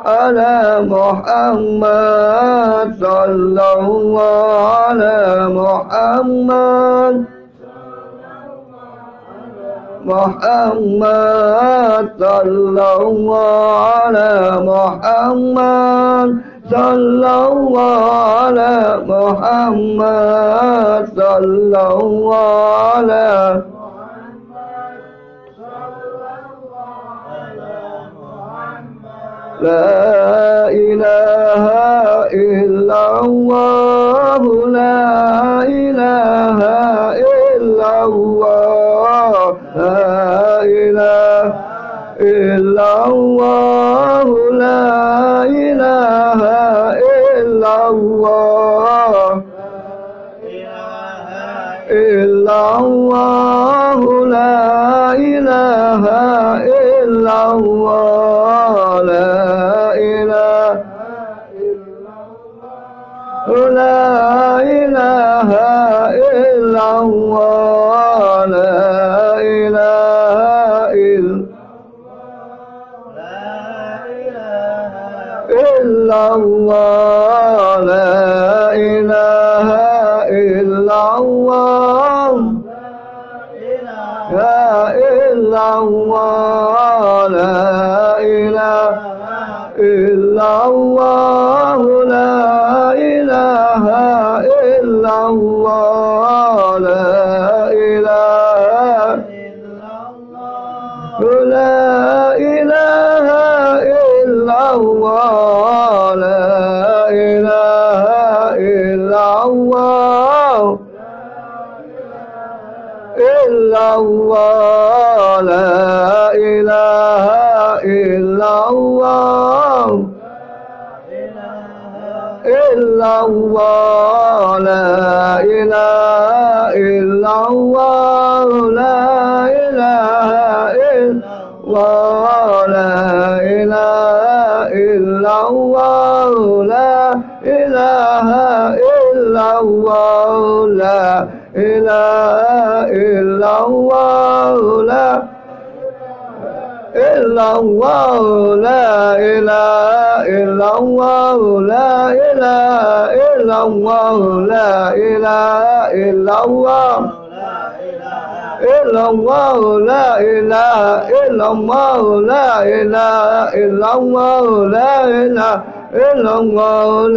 ala Muhammad sallallahu ala Muhammad Muhammad sallallahu ala Muhammad sallallahu ala Muhammad sallallahu ala La ilaha illallah La ilaha illallah La ilaha illallah La ilaha illallah illallah La ilaha illallah La ilaha illallah La ilaha illallah La ilaha illallah La illallah La ilaha illallah La ilaha illallah La ilaha La ilaha illallah La ilaha illallah illallah La ilaha illallah illallah La ilaha illallah La ilaha illallah La ilaha illallah La ilaha illallah La ilaha illallah La illallah La ilaha illallah La ilaha illallah La ilaha illallah illallah La ilaha illallah La ilaha illallah La ilaha illallah